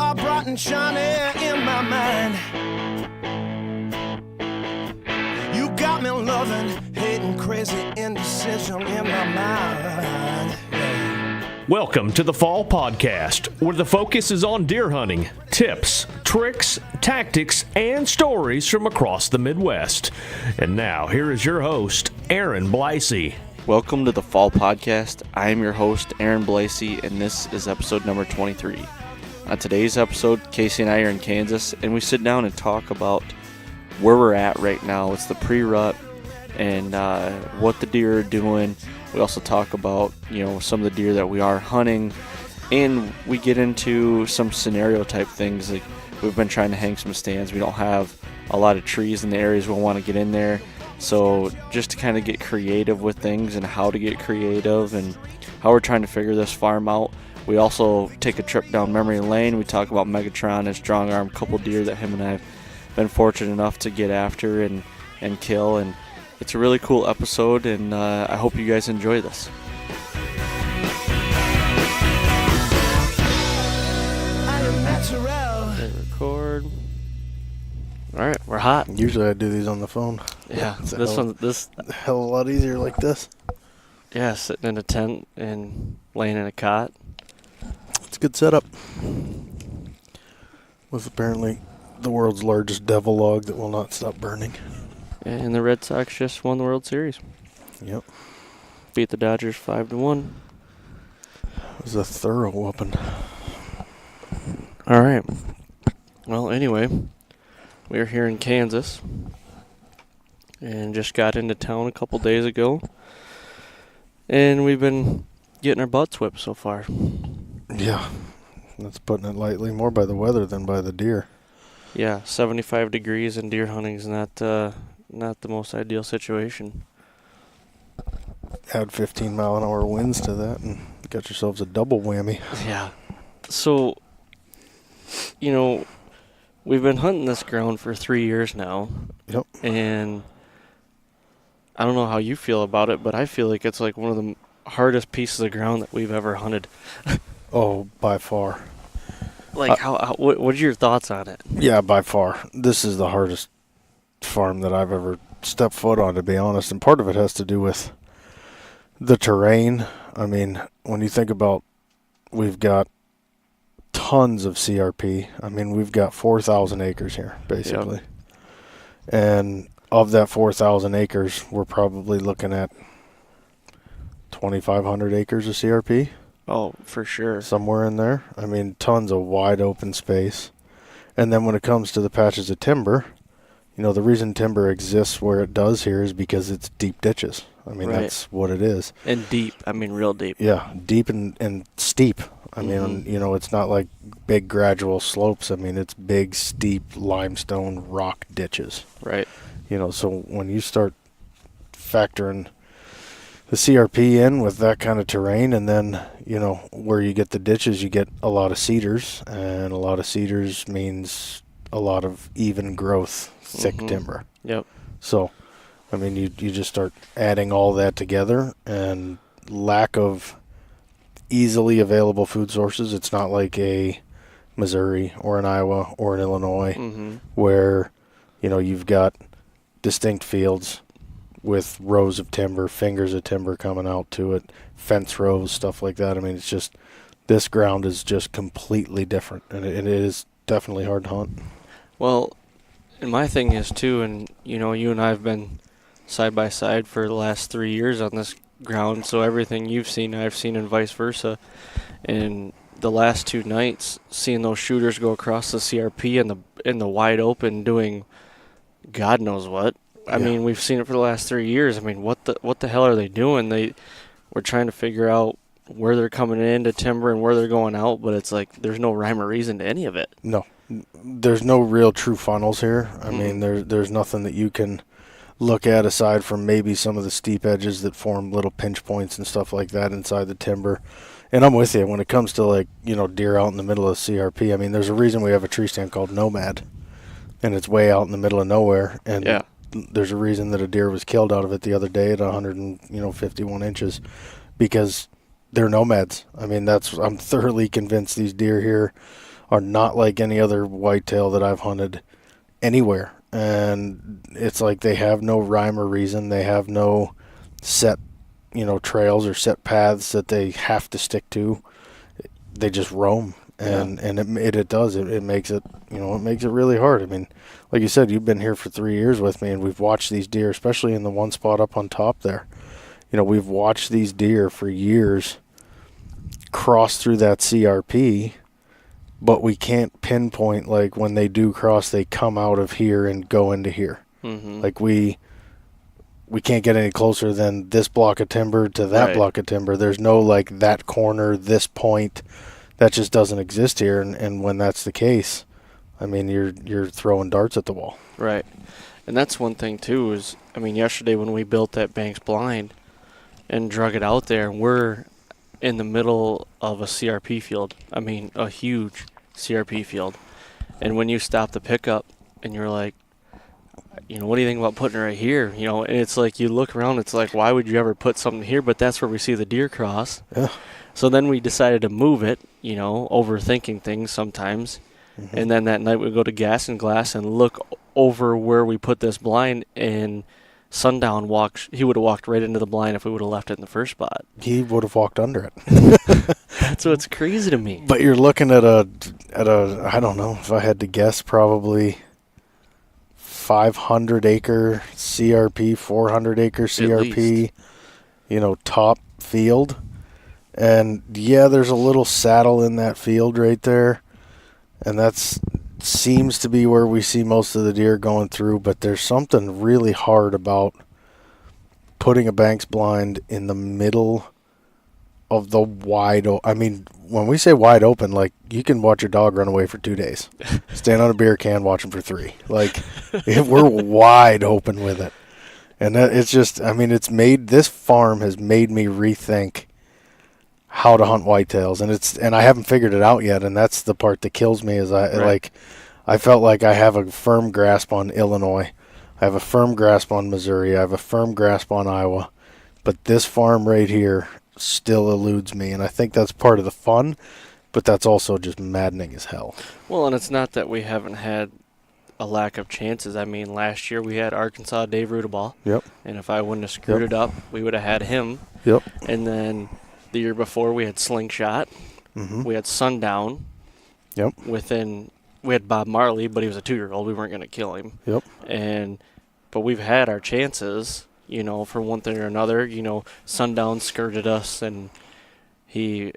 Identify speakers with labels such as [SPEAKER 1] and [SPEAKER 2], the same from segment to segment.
[SPEAKER 1] are bright and shiny in my mind. You got me loving, hating, crazy indecision in my mind.
[SPEAKER 2] Welcome to the Fall Podcast, where the focus is on deer hunting, tips, tricks, tactics, and stories from across the Midwest. And now, here is your host, Aaron Blasey.
[SPEAKER 3] Welcome to the Fall Podcast. I am your host, Aaron Blasey, and this is episode number 23. On today's episode, Casey and I are in Kansas, and we sit down and talk about where we're at right now. It's the pre-rut and what the deer are doing. We also talk about, some of the deer that we are hunting, and we get into some scenario type things. Like we've been trying to hang some stands. We don't have a lot of trees in the areas we'll want to get in there. So just to kind of get creative with things and how to get creative and how we're trying to figure this farm out. We also take a trip down memory lane. We talk about Megatron and Strong Arm, a couple deer that him and I have been fortunate enough to get after and kill. And it's a really cool episode, and I hope you guys enjoy this. Record. All right, we're hot.
[SPEAKER 4] Usually I do these on the phone.
[SPEAKER 3] Yeah,
[SPEAKER 4] It's
[SPEAKER 3] this
[SPEAKER 4] hell of a lot easier like this.
[SPEAKER 3] Yeah, sitting in a tent and laying in a cot.
[SPEAKER 4] It's a good setup. With apparently the world's largest devil log that will not stop burning.
[SPEAKER 3] And the Red Sox just won the World Series.
[SPEAKER 4] Yep.
[SPEAKER 3] Beat the Dodgers 5-1.
[SPEAKER 4] It was a thorough whooping.
[SPEAKER 3] All right. Well, anyway, we're here in Kansas and just got into town a couple days ago. And we've been getting our butts whipped so far.
[SPEAKER 4] Yeah. That's putting it lightly, more by the weather than by the deer.
[SPEAKER 3] Yeah, 75 degrees and deer hunting is not the most ideal situation.
[SPEAKER 4] Add 15-mile-an-hour winds to that and got yourselves a double whammy.
[SPEAKER 3] Yeah. So, we've been hunting this ground for 3 years now.
[SPEAKER 4] Yep.
[SPEAKER 3] And I don't know how you feel about it, but I feel like it's like one of the hardest pieces of ground that we've ever hunted.
[SPEAKER 4] Oh, by far.
[SPEAKER 3] Like, what are your thoughts on it?
[SPEAKER 4] Yeah, by far. This is the hardest farm that I've ever stepped foot on, to be honest. And part of it has to do with the terrain. I mean, when you think about, we've got tons of CRP. I mean, we've got 4,000 acres here, basically. Yep. And of that 4,000 acres, we're probably looking at 2,500 acres of CRP.
[SPEAKER 3] Oh, for sure.
[SPEAKER 4] Somewhere in there. I mean, tons of wide open space. And then when it comes to the patches of timber, the reason timber exists where it does here is because it's deep ditches. I mean, right. That's what it is.
[SPEAKER 3] And deep. I mean, real deep.
[SPEAKER 4] Yeah, deep and steep. I mean, it's not like big gradual slopes. I mean, it's big, steep limestone rock ditches.
[SPEAKER 3] Right.
[SPEAKER 4] So when you start factoring the CRP in with that kind of terrain, and then, where you get the ditches, you get a lot of cedars, and a lot of cedars means a lot of even growth, thick timber.
[SPEAKER 3] Yep.
[SPEAKER 4] So, I mean, you just start adding all that together, and lack of easily available food sources. It's not like a Missouri or an Iowa or an Illinois where, you've got distinct fields with rows of timber, fingers of timber coming out to it, fence rows, stuff like that. I mean, it's just, this ground is just completely different, and it is definitely hard to hunt.
[SPEAKER 3] Well, and my thing is, too, and, you and I have been side by side for the last 3 years on this ground, so everything you've seen, I've seen, and vice versa. And the last 2 nights, seeing those shooters go across the CRP in the wide open doing God knows what. I mean, we've seen it for the last 3 years. I mean, what the hell are they doing? We're trying to figure out where they're coming into timber and where they're going out, but it's like there's no rhyme or reason to any of it.
[SPEAKER 4] No. There's no real true funnels here. I mean, there's nothing that you can look at aside from maybe some of the steep edges that form little pinch points and stuff like that inside the timber. And I'm with you when it comes to deer out in the middle of CRP. I mean, there's a reason we have a tree stand called Nomad, and it's way out in the middle of nowhere. And there's a reason that a deer was killed out of it the other day at 151 inches, because they're nomads. I mean, I'm thoroughly convinced these deer here are not like any other whitetail that I've hunted anywhere. And it's like they have no rhyme or reason. They have no set, trails or set paths that they have to stick to. They just roam. And it does. It makes it, it makes it really hard. I mean, like you said, you've been here for 3 years with me, and we've watched these deer, especially in the one spot up on top there. We've watched these deer for years cross through that CRP, but we can't pinpoint, like, when they do cross, they come out of here and go into here.
[SPEAKER 3] Mm-hmm.
[SPEAKER 4] Like, we can't get any closer than this block of timber to that block of timber. There's no, like, that corner, this point. That just doesn't exist here, and when that's the case, I mean, you're throwing darts at the wall.
[SPEAKER 3] Right. And that's one thing, too, is, I mean, yesterday when we built that Banks blind and drug it out there, we're in the middle of a CRP field. I mean, a huge CRP field. And when you stop the pickup and you're like, what do you think about putting it right here? And it's like you look around, it's like, why would you ever put something here? But that's where we see the deer cross.
[SPEAKER 4] Yeah.
[SPEAKER 3] So then we decided to move it, overthinking things sometimes. Mm-hmm. And then that night we go to Gas and Glass and look over where we put this blind, and Sundown he would have walked right into the blind if we would have left it in the first spot.
[SPEAKER 4] He would have walked under it.
[SPEAKER 3] That's what's crazy to me.
[SPEAKER 4] But you're looking at a I don't know, if I had to guess, probably 500 acre CRP, 400 acre CRP, top field. And yeah, there's a little saddle in that field right there. And that's seems to be where we see most of the deer going through, but there's something really hard about putting a Banks blind in the middle of the I mean, when we say wide open, like, you can watch your dog run away for 2 days. Stand on a beer can, watch him for 3. Like, we're wide open with it. And it's just, I mean, this farm has made me rethink how to hunt whitetails, and I haven't figured it out yet, and that's the part that kills me. Is I felt like I have a firm grasp on Illinois, I have a firm grasp on Missouri, I have a firm grasp on Iowa, but this farm right here still eludes me, and I think that's part of the fun, but that's also just maddening as hell.
[SPEAKER 3] Well, and it's not that we haven't had a lack of chances. I mean, last year we had Arkansas Dave Rudaball.
[SPEAKER 4] Yep.
[SPEAKER 3] And if I wouldn't have screwed it up, we would have had him.
[SPEAKER 4] Yep.
[SPEAKER 3] And then the year before we had Slingshot.
[SPEAKER 4] Mm-hmm.
[SPEAKER 3] We had Sundown.
[SPEAKER 4] Yep.
[SPEAKER 3] We had Bob Marley, but he was a 2-year-old. We weren't going to kill him.
[SPEAKER 4] Yep.
[SPEAKER 3] But we've had our chances, for one thing or another. Sundown skirted us, and and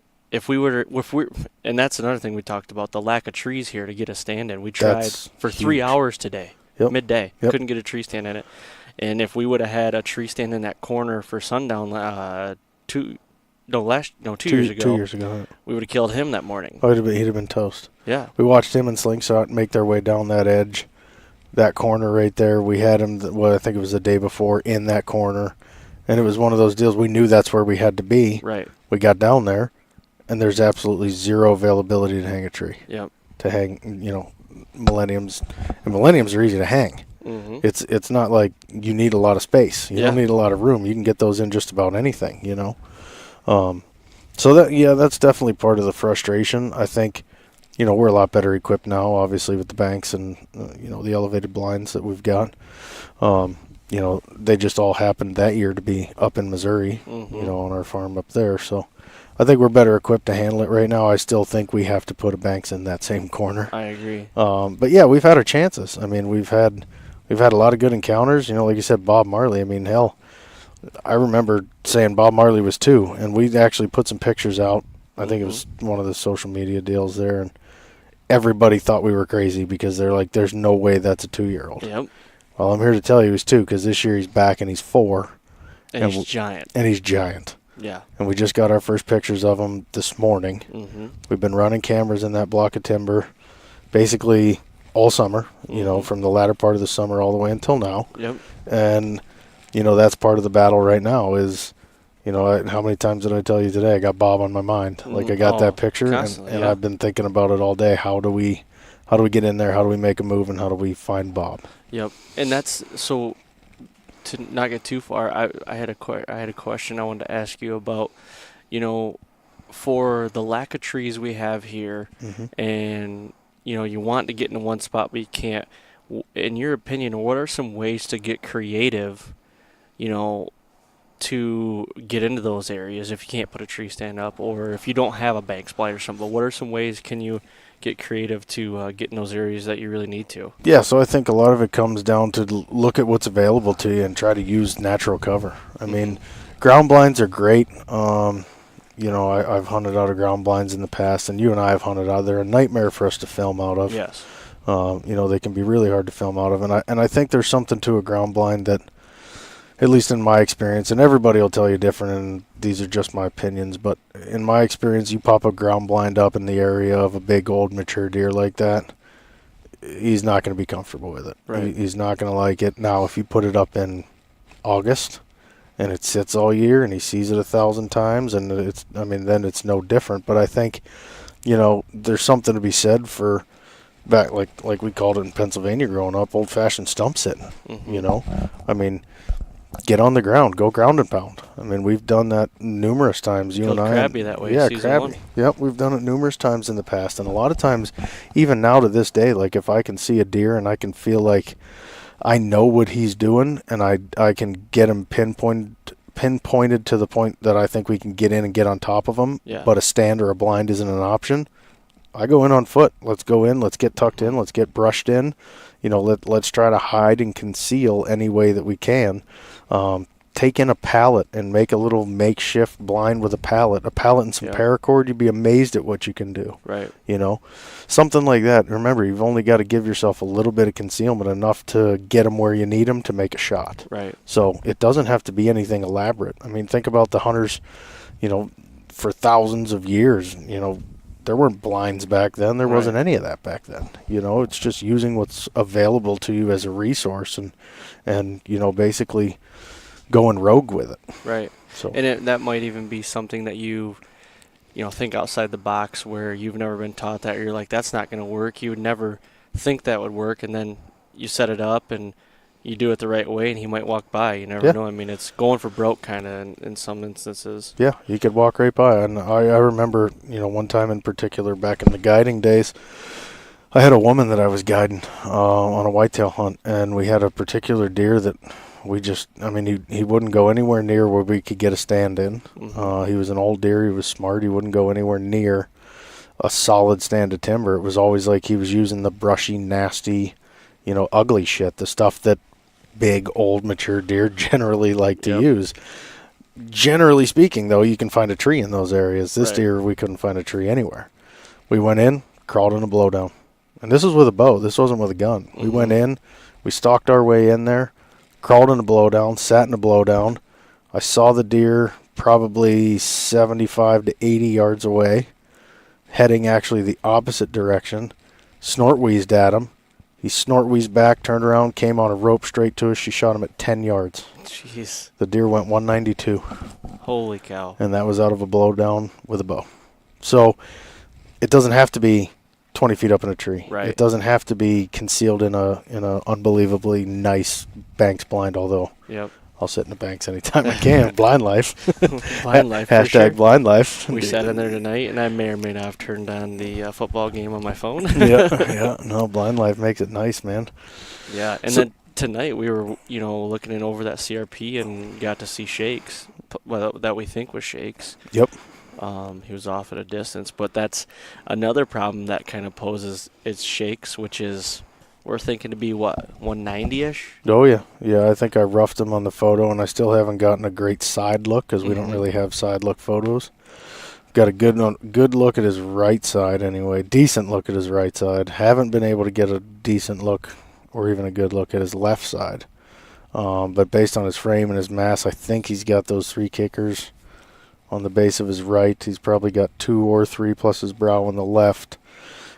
[SPEAKER 3] that's another thing we talked about, the lack of trees here to get a stand in. We tried for 3 hours today, midday.
[SPEAKER 4] Yep.
[SPEAKER 3] Couldn't get a tree stand in it. And if we would have had a tree stand in that corner for Sundown 2 years ago.
[SPEAKER 4] 2 years ago.
[SPEAKER 3] We would have killed him that morning.
[SPEAKER 4] Oh, he'd have been toast.
[SPEAKER 3] Yeah.
[SPEAKER 4] We watched him and Slingshot make their way down that edge, that corner right there. We had him, I think it was the day before, in that corner. And it was one of those deals. We knew that's where we had to be.
[SPEAKER 3] Right.
[SPEAKER 4] We got down there, and there's absolutely zero availability to hang a tree.
[SPEAKER 3] Yep.
[SPEAKER 4] To hang, millenniums. And millenniums are easy to hang.
[SPEAKER 3] Mm-hmm.
[SPEAKER 4] It's not like you need a lot of space. You don't need a lot of room. You can get those in just about anything, So that's definitely part of the frustration. I think, we're a lot better equipped now, obviously, with the Banks and, the elevated blinds that we've got. They just all happened that year to be up in Missouri,
[SPEAKER 3] mm-hmm.
[SPEAKER 4] On our farm up there. So I think we're better equipped to handle it right now. I still think we have to put a Banks in that same corner.
[SPEAKER 3] I agree.
[SPEAKER 4] But yeah, we've had our chances. I mean, we've had a lot of good encounters. Like you said, Bob Marley. I mean, hell, I remember saying Bob Marley was 2, and we actually put some pictures out. I think it was one of the social media deals there, and everybody thought we were crazy because they're like, there's no way that's a 2-year-old.
[SPEAKER 3] Yep.
[SPEAKER 4] Well, I'm here to tell you he's 2, because this year he's back and he's 4.
[SPEAKER 3] And he's giant.
[SPEAKER 4] And he's giant.
[SPEAKER 3] Yeah.
[SPEAKER 4] And we just got our first pictures of him this morning.
[SPEAKER 3] Mm-hmm.
[SPEAKER 4] We've been running cameras in that block of timber basically all summer, from the latter part of the summer all the way until now.
[SPEAKER 3] Yep.
[SPEAKER 4] And that's part of the battle right now is, how many times did I tell you today I got Bob on my mind? Like, I got that picture, and I've been thinking about it all day. How do we get in there? How do we make a move? And how do we find Bob?
[SPEAKER 3] Yep. And that's, so to not get too far, I had a question I wanted to ask you about, for the lack of trees we have here, and you want to get in one spot but you can't. In your opinion, what are some ways to get creative, to get into those areas if you can't put a tree stand up, or if you don't have a bank spline or something? But what are some ways can you get creative to get in those areas that you really need to?
[SPEAKER 4] Yeah, so I think a lot of it comes down to look at what's available to you and try to use natural cover. I mean, ground blinds are great. I've hunted out of ground blinds in the past, and you and I have hunted out. They're a nightmare for us to film out of.
[SPEAKER 3] Yes.
[SPEAKER 4] They can be really hard to film out of, and I think there's something to a ground blind that, at least in my experience, and everybody will tell you different, and these are just my opinions, but in my experience, you pop a ground blind up in the area of a big old mature deer like that, he's not going to be comfortable with it.
[SPEAKER 3] Right.
[SPEAKER 4] He's not going to like it. Now, if you put it up in August and it sits all year and he sees it 1,000 times, and then it's no different. But I think, there's something to be said for back like we called it in Pennsylvania growing up, old-fashioned stump sitting. Get on the ground, go ground and pound. We've done that numerous times. You and I.
[SPEAKER 3] Crabby that way.
[SPEAKER 4] Yeah,
[SPEAKER 3] season
[SPEAKER 4] crabby.
[SPEAKER 3] one.
[SPEAKER 4] Yep, we've done it numerous times in the past, and a lot of times, even now to this day, like if I can see a deer and I can feel like I know what he's doing, and I can get him pinpointed to the point that I think we can get in and get on top of him.
[SPEAKER 3] Yeah.
[SPEAKER 4] But a stand or a blind isn't an option. I go in on foot. Let's go in. Let's get tucked in. Let's get brushed in. Let's try to hide and conceal any way that we can. Take in a pallet and make a little makeshift blind with a pallet and some paracord. You'd be amazed at what you can do.
[SPEAKER 3] Right.
[SPEAKER 4] Something like that. Remember, you've only got to give yourself a little bit of concealment, enough to get them where you need them to make a shot.
[SPEAKER 3] Right.
[SPEAKER 4] So it doesn't have to be anything elaborate. Think about the hunters, for thousands of years, there weren't blinds back then. There wasn't any of that back then. It's just using what's available to you as a resource and basically going rogue with it.
[SPEAKER 3] Right.
[SPEAKER 4] So
[SPEAKER 3] And that might even be something that you think outside the box, where you've never been taught that. You're like, that's not going to work. You would never think that would work. And then you set it up and you do it the right way, and he might walk by. You never know. It's going for broke kind of in some instances.
[SPEAKER 4] Yeah, you could walk right by. And I remember, one time in particular back in the guiding days, I had a woman that I was guiding on a whitetail hunt, and we had a particular deer that we just, he wouldn't go anywhere near where we could get a stand in. He was an old deer. He was smart. He wouldn't go anywhere near a solid stand of timber. It was always like he was using the brushy, nasty, ugly shit, the stuff that big, old, mature deer generally like to use. Generally speaking, though, you can find a tree in those areas. This deer, we couldn't find a tree anywhere. We went in, crawled in a blowdown. And this was with a bow. This wasn't with a gun. We went in, we stalked our way in there, crawled in a blowdown, sat in a blowdown. I saw the deer probably 75 to 80 yards away, heading actually the opposite direction. Snort wheezed at him. He snort wheezed back, turned around, came on a rope straight to us. She shot him at 10 yards.
[SPEAKER 3] Jeez.
[SPEAKER 4] The deer went 192.
[SPEAKER 3] Holy cow.
[SPEAKER 4] And that was out of a blowdown with a bow. So it doesn't have to be 20 feet up in a tree.
[SPEAKER 3] Right.
[SPEAKER 4] It doesn't have to be concealed in a unbelievably nice banks blind, although I'll sit in the banks anytime I can. Blind life.
[SPEAKER 3] Blind life.
[SPEAKER 4] Hashtag
[SPEAKER 3] for sure.
[SPEAKER 4] blind life.
[SPEAKER 3] We sat in there tonight, and I may or may not have turned on the football game on my phone.
[SPEAKER 4] No, blind life makes it nice, man.
[SPEAKER 3] Yeah, and then tonight we were, looking in over that CRP and got to see Shakes, that we think was Shakes.
[SPEAKER 4] Yep.
[SPEAKER 3] He was off at a distance, but that's another problem that kind of poses. It's Shakes, which is, we're thinking to be, 190-ish?
[SPEAKER 4] Oh, yeah. Yeah, I think I roughed him on the photo, and I still haven't gotten a great side look because we don't really have side look photos. Got a good look at his right side anyway, decent look at his right side. Haven't been able to get a decent look or even a good look at his left side. But based on his frame and his mass, I think he's got those 3 kickers on the base of his right. He's probably got 2 or 3 plus his brow on the left.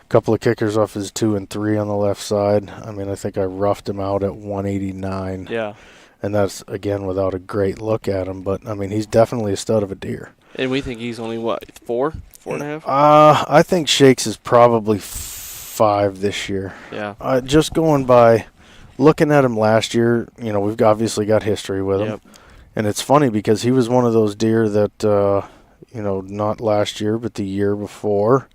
[SPEAKER 4] A couple of kickers off his 2 and 3 on the left side. I think I roughed him out at 189.
[SPEAKER 3] Yeah.
[SPEAKER 4] And that's, again, without a great look at him. But, he's definitely a stud of a deer.
[SPEAKER 3] And we think he's only, 4? 4.5?
[SPEAKER 4] I think Shakes is probably 5 this year.
[SPEAKER 3] Yeah.
[SPEAKER 4] Just going by looking at him last year, we've obviously got history with him.
[SPEAKER 3] Yep.
[SPEAKER 4] And it's funny because he was one of those deer that, not last year, but the year before,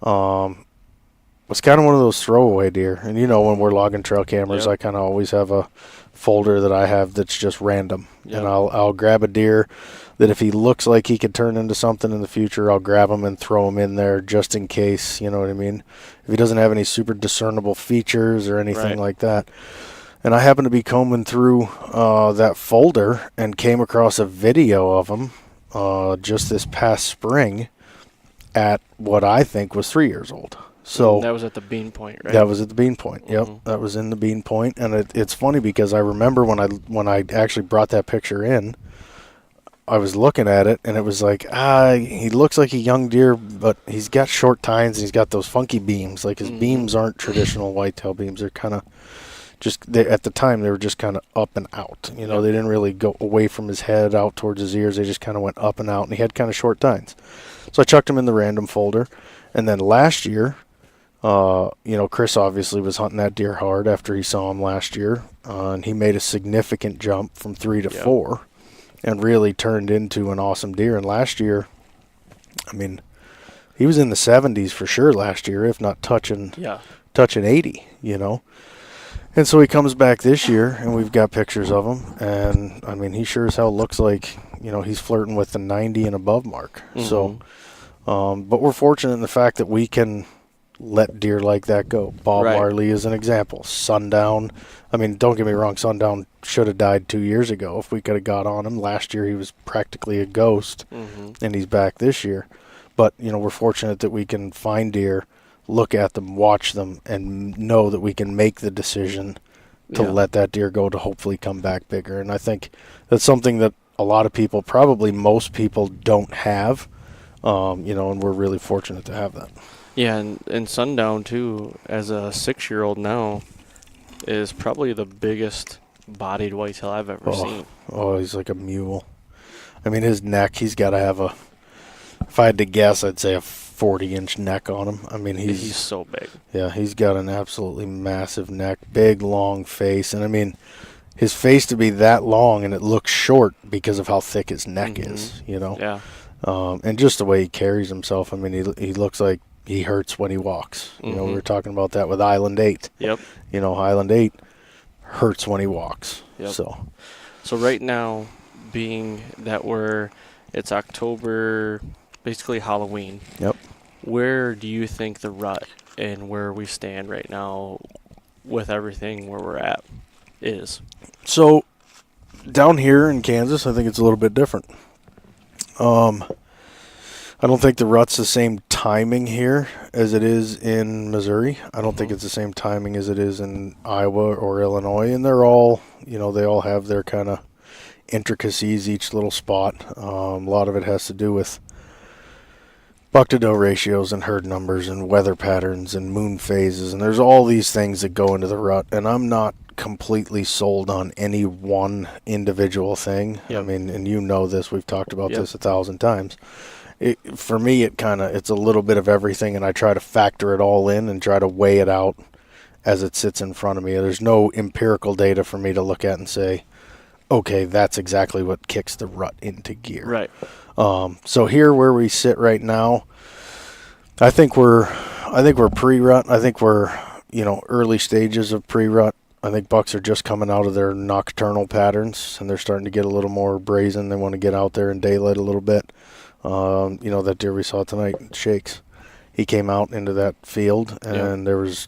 [SPEAKER 4] was kind of one of those throwaway deer. And when we're logging trail cameras,
[SPEAKER 3] Yep.
[SPEAKER 4] I kind of always have a folder that I have that's just random.
[SPEAKER 3] Yep.
[SPEAKER 4] And I'll grab a deer that if he looks like he could turn into something in the future, I'll grab him and throw him in there just in case, you know what I mean? If he doesn't have any super discernible features or anything
[SPEAKER 3] Right.
[SPEAKER 4] like that. And I happened to be combing through that folder and came across a video of him just this past spring at what I think was 3 years old. So
[SPEAKER 3] that was at the Bean Point, right?
[SPEAKER 4] that was at the Bean Point. Yep,
[SPEAKER 3] Mhm.
[SPEAKER 4] that was in the Bean Point, and it's funny because I remember when I actually brought that picture in, I was looking at it and it was like, he looks like a young deer, but he's got short tines and he's got those funky beams. Like his beams aren't traditional whitetail beams; they're kind of at the time they were just kind of up and out. They didn't really go away from his head out towards his ears. They just kind of went up and out, and he had kind of short tines. So I chucked him in the random folder, and then last year. Chris obviously was hunting that deer hard after he saw him last year, and he made a significant jump from 3 to 4 and really turned into an awesome deer. And last year, I mean, he was in the 70s for sure last year, if not touching 80, And so he comes back this year, and we've got pictures of him, and, I mean, he sure as hell looks like, he's flirting with the 90 and above mark.
[SPEAKER 3] Mhm.
[SPEAKER 4] So, but we're fortunate in the fact that we can let deer like that go. Bob
[SPEAKER 3] Right.
[SPEAKER 4] Marley is an example. Sundown. I mean, don't get me wrong. Sundown should have died 2 years ago if we could have got on him. Last year he was practically a ghost, and he's back this year. But, we're fortunate that we can find deer, look at them, watch them, and know that we can make the decision to let that deer go to hopefully come back bigger. And I think that's something that a lot of people, probably most people, don't have, and we're really fortunate to have that.
[SPEAKER 3] Yeah, and Sundown, too, as a 6-year-old now, is probably the biggest bodied whitetail I've ever seen.
[SPEAKER 4] Oh, he's like a mule. I mean, his neck, he's got to have if I had to guess, I'd say a 40-inch neck on him. I mean,
[SPEAKER 3] He's so big.
[SPEAKER 4] Yeah, he's got an absolutely massive neck, big, long face. And, I mean, his face to be that long and it looks short because of how thick his neck is,
[SPEAKER 3] Yeah.
[SPEAKER 4] And just the way he carries himself. I mean, he looks like he hurts when he walks. We were talking about that with Island 8.
[SPEAKER 3] Yep.
[SPEAKER 4] Island 8 hurts when he walks.
[SPEAKER 3] Yep.
[SPEAKER 4] So
[SPEAKER 3] right now, being that it's October, basically Halloween.
[SPEAKER 4] Yep.
[SPEAKER 3] Where do you think the rut and where we stand right now with everything where we're at is?
[SPEAKER 4] So down here in Kansas, I think it's a little bit different. I don't think the rut's the same timing here as it is in Missouri. I don't think it's the same timing as it is in Iowa or Illinois. And they're all, they all have their kind of intricacies, each little spot. A lot of it has to do with buck-to-doe ratios and herd numbers and weather patterns and moon phases. And there's all these things that go into the rut. And I'm not completely sold on any one individual thing.
[SPEAKER 3] Yep.
[SPEAKER 4] I mean, and this, we've talked about
[SPEAKER 3] Yep.
[SPEAKER 4] this 1,000 times. For me, it's a little bit of everything, and I try to factor it all in and try to weigh it out as it sits in front of me. There's no empirical data for me to look at and say, okay, that's exactly what kicks the rut into gear.
[SPEAKER 3] Right.
[SPEAKER 4] So here where we sit right now, I think we're pre-rut. I think we're early stages of pre-rut. I think bucks are just coming out of their nocturnal patterns, and they're starting to get a little more brazen. They want to get out there in daylight a little bit. That deer we saw tonight, Shakes, he came out into that field, and there was,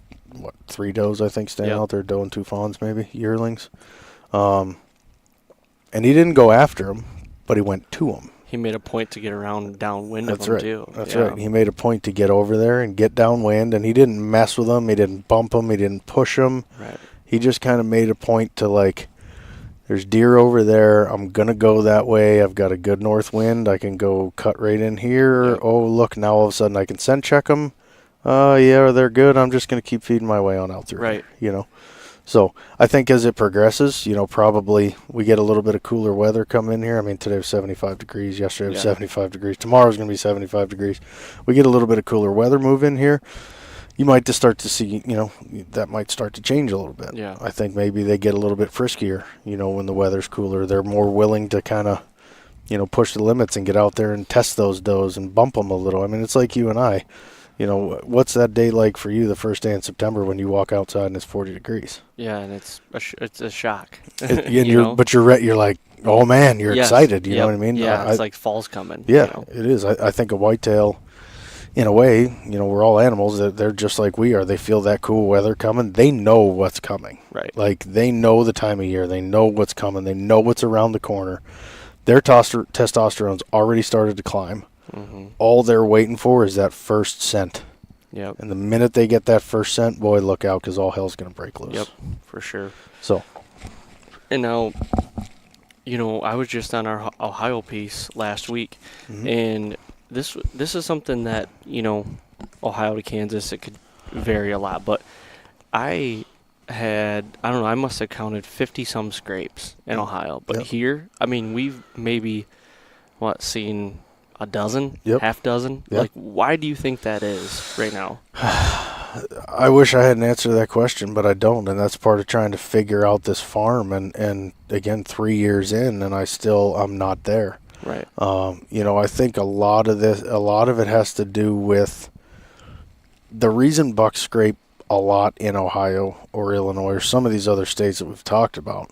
[SPEAKER 4] 3 does, I think, standing out there, doe and 2 fawns, maybe, yearlings. And he didn't go after him, but he went to him.
[SPEAKER 3] He made a point to get around downwind of him, too.
[SPEAKER 4] That's right. He made a point to get over there and get downwind, and he didn't mess with him. He didn't bump him. He didn't push him.
[SPEAKER 3] Right.
[SPEAKER 4] He just kind of made a point to, there's deer over there. I'm going to go that way. I've got a good north wind. I can go cut right in here.
[SPEAKER 3] Yep.
[SPEAKER 4] Oh, look, now all of a sudden I can scent check them. Yeah, they're good. I'm just going to keep feeding my way on out through
[SPEAKER 3] Right.
[SPEAKER 4] here, So I think as it progresses, probably we get a little bit of cooler weather come in here. I mean, today was 75 degrees. Yesterday was 75 degrees. Tomorrow's going to be 75 degrees. We get a little bit of cooler weather move in here. You might just start to see, that might start to change a little bit.
[SPEAKER 3] Yeah.
[SPEAKER 4] I think maybe they get a little bit friskier, when the weather's cooler. They're more willing to kind of push the limits and get out there and test those does and bump them a little. I mean, it's like you and I. What's that day like for you the first day in September when you walk outside and it's 40 degrees?
[SPEAKER 3] Yeah, and it's a shock.
[SPEAKER 4] But you're like, oh man, you're excited. You know what I mean?
[SPEAKER 3] Yeah, it's like fall's coming.
[SPEAKER 4] Yeah, it is. I think a whitetail, in a way, we're all animals. They're just like we are. They feel that cool weather coming. They know what's coming.
[SPEAKER 3] Right.
[SPEAKER 4] Like, they know the time of year. They know what's coming. They know what's around the corner. Their testosterone's already started to climb.
[SPEAKER 3] Mm-hmm.
[SPEAKER 4] All they're waiting for is that first scent.
[SPEAKER 3] Yep.
[SPEAKER 4] And the minute they get that first scent, boy, look out, because all hell's going to break loose.
[SPEAKER 3] Yep, for sure.
[SPEAKER 4] So.
[SPEAKER 3] And now, I was just on our Ohio piece last week, and this is something that, Ohio to Kansas, it could vary a lot, but I must have counted 50-some scrapes in Ohio. But here, I mean, we've maybe, seen a dozen, half dozen?
[SPEAKER 4] Yep.
[SPEAKER 3] Like, why do you think that is right now?
[SPEAKER 4] I wish I had an answer to that question, but I don't, and that's part of trying to figure out this farm, and again, 3 years in, and I'm not there.
[SPEAKER 3] Right.
[SPEAKER 4] I think a lot of it has to do with the reason bucks scrape a lot in Ohio or Illinois or some of these other states that we've talked about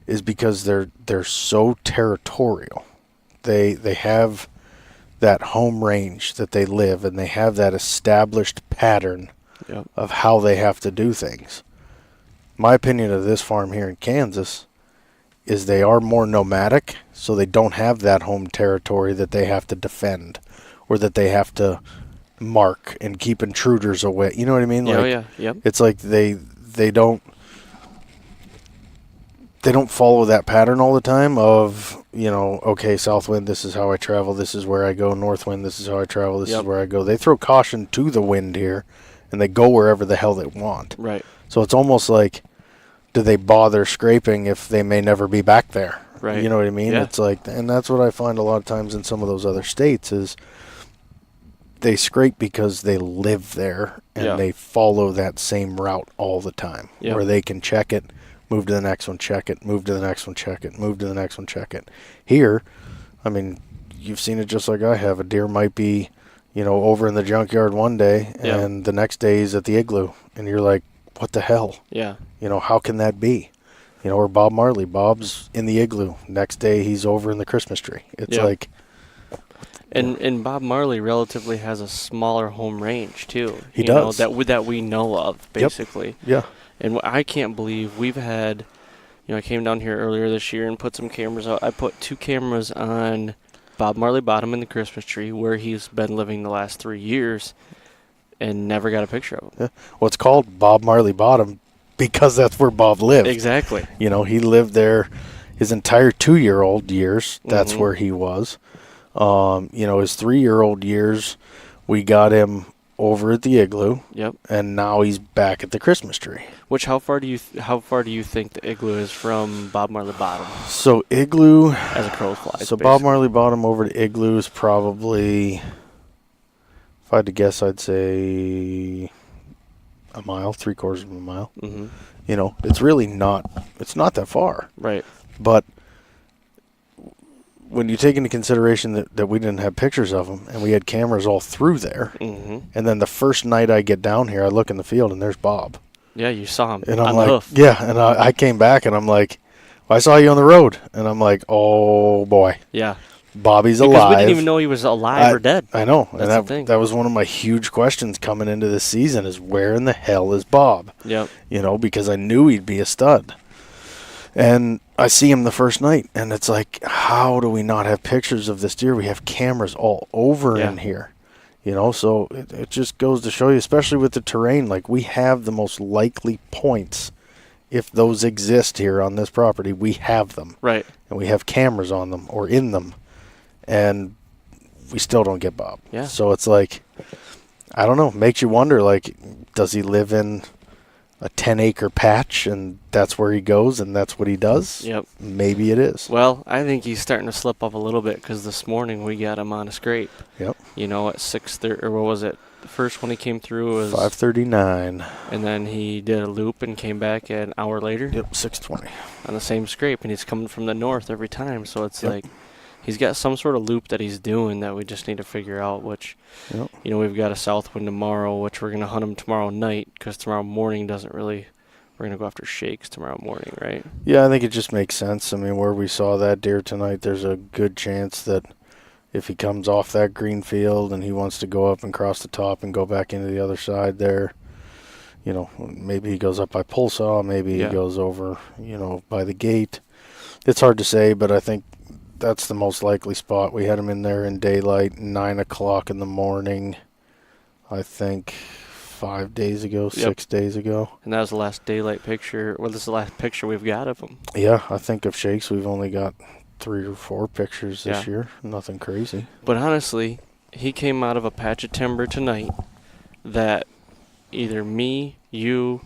[SPEAKER 4] is because they're so territorial. They have that home range that they live, and they have that established pattern of how they have to do things. My opinion of this farm here in Kansas is they are more nomadic, so they don't have that home territory that they have to defend or that they have to mark and keep intruders away. You know what I mean?
[SPEAKER 3] Yep.
[SPEAKER 4] It's like they don't follow that pattern all the time of, okay, south wind, this is how I travel, this is where I go, north wind, this is how I travel, this is where I go. They throw caution to the wind here, and they go wherever the hell they want.
[SPEAKER 3] Right.
[SPEAKER 4] So it's almost like, do they bother scraping if they may never be back there?
[SPEAKER 3] Right.
[SPEAKER 4] You know what I mean?
[SPEAKER 3] Yeah.
[SPEAKER 4] It's like, and that's what I find a lot of times in some of those other states is they scrape because they live there and they follow that same route all the time where they can check it, move to the next one, check it, move to the next one, check it, move to the next one, check it. Here, I mean, you've seen it just like I have. A deer might be, over in the junkyard one day and the next day he's at the igloo, and you're like, what the hell?
[SPEAKER 3] Yeah.
[SPEAKER 4] How can that be? Or Bob Marley. Bob's in the igloo. Next day he's over in the Christmas tree. It's like...
[SPEAKER 3] And Bob Marley relatively has a smaller home range, too.
[SPEAKER 4] He does.
[SPEAKER 3] That we know of, basically.
[SPEAKER 4] Yep. Yeah.
[SPEAKER 3] And I can't believe we've had... I came down here earlier this year and put some cameras out. I put 2 cameras on Bob Marley Bottom in the Christmas tree, where he's been living the last 3 years, and never got a picture of him.
[SPEAKER 4] Yeah. Well, it's called Bob Marley Bottom because that's where Bob lived.
[SPEAKER 3] Exactly.
[SPEAKER 4] He lived there his entire 2-year-old years. That's where he was. His 3-year-old years, we got him over at the igloo. Yep. And now he's back at the Christmas tree.
[SPEAKER 3] Which how far do you think the igloo is from Bob Marley Bottom?
[SPEAKER 4] So igloo,
[SPEAKER 3] as a crow flies.
[SPEAKER 4] So basically. Bob Marley Bottom over to igloo is probably, if I had to guess, I'd say a mile, 3/4 of a mile. Mm-hmm. It's really not. It's not that far.
[SPEAKER 3] Right.
[SPEAKER 4] But when you take into consideration that we didn't have pictures of him and we had cameras all through there, and then the first night I get down here, I look in the field and there's Bob.
[SPEAKER 3] Yeah, you saw him.
[SPEAKER 4] And I'm
[SPEAKER 3] on
[SPEAKER 4] like,
[SPEAKER 3] the hoof.
[SPEAKER 4] yeah, and I came back and I'm like, well, I saw you on the road, and I'm like, oh boy.
[SPEAKER 3] Yeah.
[SPEAKER 4] Bobby's
[SPEAKER 3] because
[SPEAKER 4] alive.
[SPEAKER 3] We didn't even know he was alive or dead.
[SPEAKER 4] I know.
[SPEAKER 3] That's
[SPEAKER 4] and
[SPEAKER 3] the thing.
[SPEAKER 4] That was one of my huge questions coming into this season is where in the hell is Bob?
[SPEAKER 3] Yep.
[SPEAKER 4] Because I knew he'd be a stud. And I see him the first night, and it's like, how do we not have pictures of this deer? We have cameras all over in here. So it just goes to show you, especially with the terrain, like we have the most likely points. If those exist here on this property, we have them.
[SPEAKER 3] Right.
[SPEAKER 4] And we have cameras on them or in them. And we still don't get Bob.
[SPEAKER 3] Yeah.
[SPEAKER 4] So it's like, I don't know, makes you wonder, like, does he live in a 10-acre patch and that's where he goes and that's what he does?
[SPEAKER 3] Yep.
[SPEAKER 4] Maybe it is.
[SPEAKER 3] Well, I think he's starting to slip up a little bit because this morning we got him on a scrape.
[SPEAKER 4] Yep.
[SPEAKER 3] At 6:30, or what was it? The first one he came through was
[SPEAKER 4] 5:39.
[SPEAKER 3] And then he did a loop and came back an hour later.
[SPEAKER 4] Yep, 6:20.
[SPEAKER 3] On the same scrape, and he's coming from the north every time, so it's like he's got some sort of loop that he's doing that we just need to figure out, which,
[SPEAKER 4] Yep.
[SPEAKER 3] we've got a south wind tomorrow, which we're going to hunt him tomorrow night because tomorrow morning doesn't really, we're going to go after shakes tomorrow morning, right?
[SPEAKER 4] Yeah, I think it just makes sense. I mean, where we saw that deer tonight, there's a good chance that if he comes off that green field and he wants to go up and cross the top and go back into the other side there, maybe he goes up by Pulsaw, maybe he goes over, by the gate. It's hard to say, but I think that's the most likely spot. We had him in there in daylight, 9 o'clock in the morning, I think 5 days ago, 6 days ago.
[SPEAKER 3] And that was the last daylight picture. Well, this is the last picture we've got of him.
[SPEAKER 4] Yeah, I think of shakes, we've only got 3 or 4 pictures this year. Nothing crazy.
[SPEAKER 3] But honestly, he came out of a patch of timber tonight that either me, you,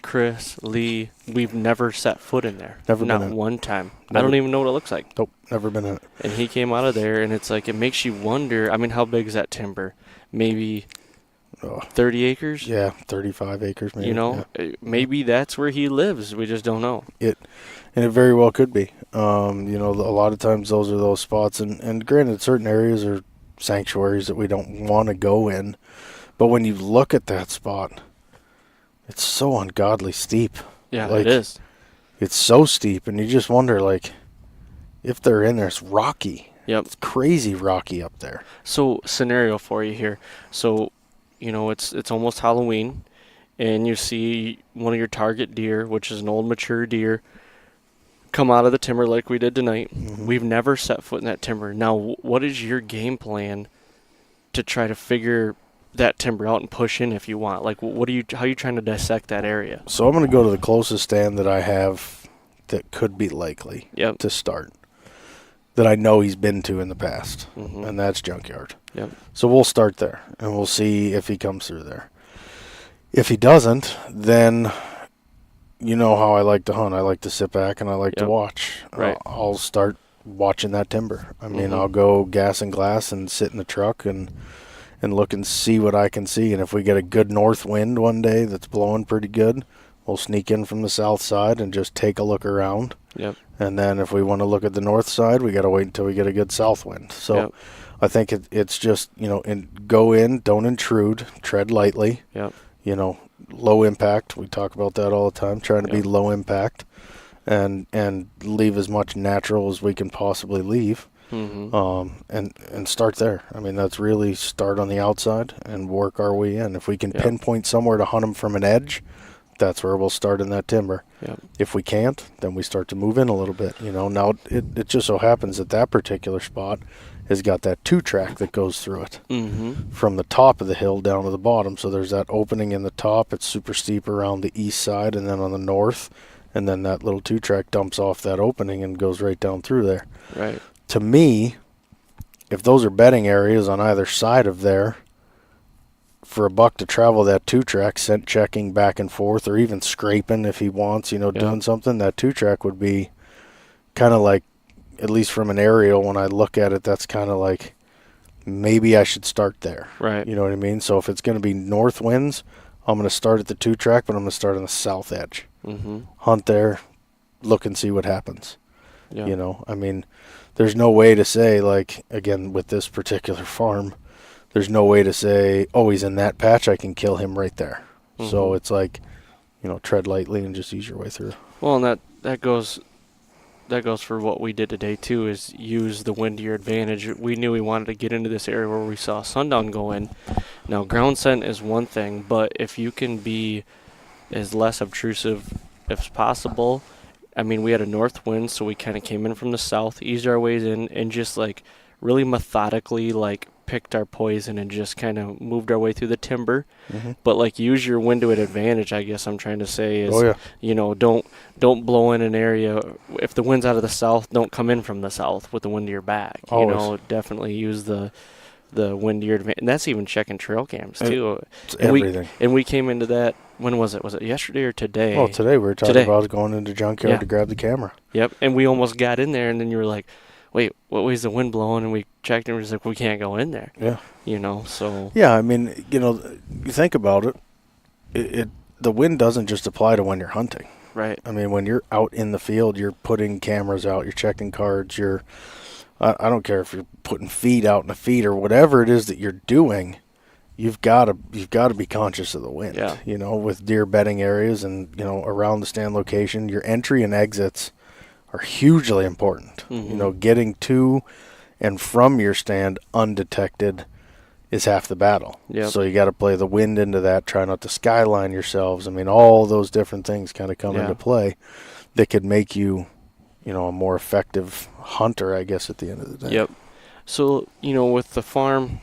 [SPEAKER 3] Chris, Lee, we've never set foot in there.
[SPEAKER 4] Never
[SPEAKER 3] Not
[SPEAKER 4] been in it.
[SPEAKER 3] one time. I
[SPEAKER 4] Never.
[SPEAKER 3] don't even know what it looks like.
[SPEAKER 4] Nope, never been in it.
[SPEAKER 3] And he came out of there, and it's like, it makes you wonder, I mean, how big is that timber? Maybe 30 acres?
[SPEAKER 4] Yeah, 35 acres maybe.
[SPEAKER 3] Maybe that's where he lives. We just don't know.
[SPEAKER 4] And it very well could be. A lot of times those are those spots, and granted, certain areas are sanctuaries that we don't want to go in, but when you look at that spot, it's so ungodly steep.
[SPEAKER 3] Yeah, it is.
[SPEAKER 4] It's so steep, and you just wonder, if they're in there, it's rocky.
[SPEAKER 3] Yep.
[SPEAKER 4] It's crazy rocky up there.
[SPEAKER 3] So, scenario for you here. So, it's almost Halloween, and you see one of your target deer, which is an old mature deer, come out of the timber like we did tonight.
[SPEAKER 4] Mm-hmm.
[SPEAKER 3] We've never set foot in that timber. Now, what is your game plan to try to figure that timber out and push in if you want? Like, how are you trying to dissect that area?
[SPEAKER 4] So I'm going to go to the closest stand that I have that could be likely to start, that I know he's been to in the past, and that's Junkyard.
[SPEAKER 3] Yep.
[SPEAKER 4] So we'll start there, and we'll see if he comes through there. If he doesn't, then you know how I like to hunt. I like to sit back and I like to watch.
[SPEAKER 3] Right.
[SPEAKER 4] I'll start watching that timber. I mean, I'll go gas and glass and sit in the truck and look and see what I can see. And if we get a good north wind one day that's blowing pretty good, we'll sneak in from the south side and just take a look around.
[SPEAKER 3] Yep.
[SPEAKER 4] And then if we want to look at the north side, we got to wait until we get a good south wind. So I think it's just, go in, don't intrude, tread lightly.
[SPEAKER 3] Yep.
[SPEAKER 4] Low impact. We talk about that all the time, trying to be low impact and leave as much natural as we can possibly leave. And start there. I mean, that's really start on the outside and work our way in. If we can pinpoint somewhere to hunt them from an edge, that's where we'll start in that timber. If we can't, then we start to move in a little bit. Now it just so happens that particular spot has got that 2-track that goes through it from the top of the hill down to the bottom. So there's that opening in the top. It's super steep around the east side and then on the north, and then that little 2-track dumps off that opening and goes right down through there.
[SPEAKER 3] Right.
[SPEAKER 4] To me, if those are bedding areas on either side of there, for a buck to travel that 2-track, scent checking back and forth, or even scraping if he wants, doing something, that 2-track would be kind of like, at least from an aerial, when I look at it, that's kind of like, maybe I should start there.
[SPEAKER 3] Right.
[SPEAKER 4] You know what I mean? So if it's going to be north winds, I'm going to start at the 2-track, but I'm going to start on the south edge. Hunt there, look and see what happens.
[SPEAKER 3] Yeah.
[SPEAKER 4] I mean, there's no way to say, again, with this particular farm, there's no way to say, oh, he's in that patch, I can kill him right there. So it's like, tread lightly and just ease your way through.
[SPEAKER 3] Well, and that goes for what we did today too, is use the wind to your advantage. We knew we wanted to get into this area where we saw sundown go in. Now, ground scent is one thing, but if you can be as less obtrusive as possible, I mean, we had a north wind, so we kind of came in from the south, eased our ways in, and just really methodically picked our poison and just kind of moved our way through the timber. But use your wind to an advantage, I guess I'm trying to say is, don't blow in an area. If the wind's out of the south, don't come in from the south with the wind to your back.
[SPEAKER 4] Always.
[SPEAKER 3] Definitely use the wind to your advantage. And that's even checking trail cams too.
[SPEAKER 4] It's everything.
[SPEAKER 3] We came into that, when was it? Was it yesterday or today?
[SPEAKER 4] Oh, today we were talking about going into Junkyard to grab the camera.
[SPEAKER 3] Yep, and we almost got in there, and then you were like, wait, what way's the wind blowing? And we checked, and we was like, we can't go in there.
[SPEAKER 4] Yeah.
[SPEAKER 3] So.
[SPEAKER 4] Yeah, I mean, you think about it, the wind doesn't just apply to when you're hunting.
[SPEAKER 3] Right.
[SPEAKER 4] I mean, when you're out in the field, you're putting cameras out, you're checking cards, you're I don't care if you're putting feed out in the feed or whatever it is that you're doing. You've got to be conscious of the wind.
[SPEAKER 3] Yeah.
[SPEAKER 4] You know, with deer bedding areas and, you know, around the stand location, your entry and exits are hugely important.
[SPEAKER 3] Mm-hmm.
[SPEAKER 4] You know, getting to and from your stand undetected is half the battle.
[SPEAKER 3] Yep.
[SPEAKER 4] So you got to play the wind into that. Try not to skyline yourselves. I mean, all those different things kind of come into play that could make you, you know, a more effective hunter, I guess, at the end of the day.
[SPEAKER 3] Yep. So, you know, with the farm,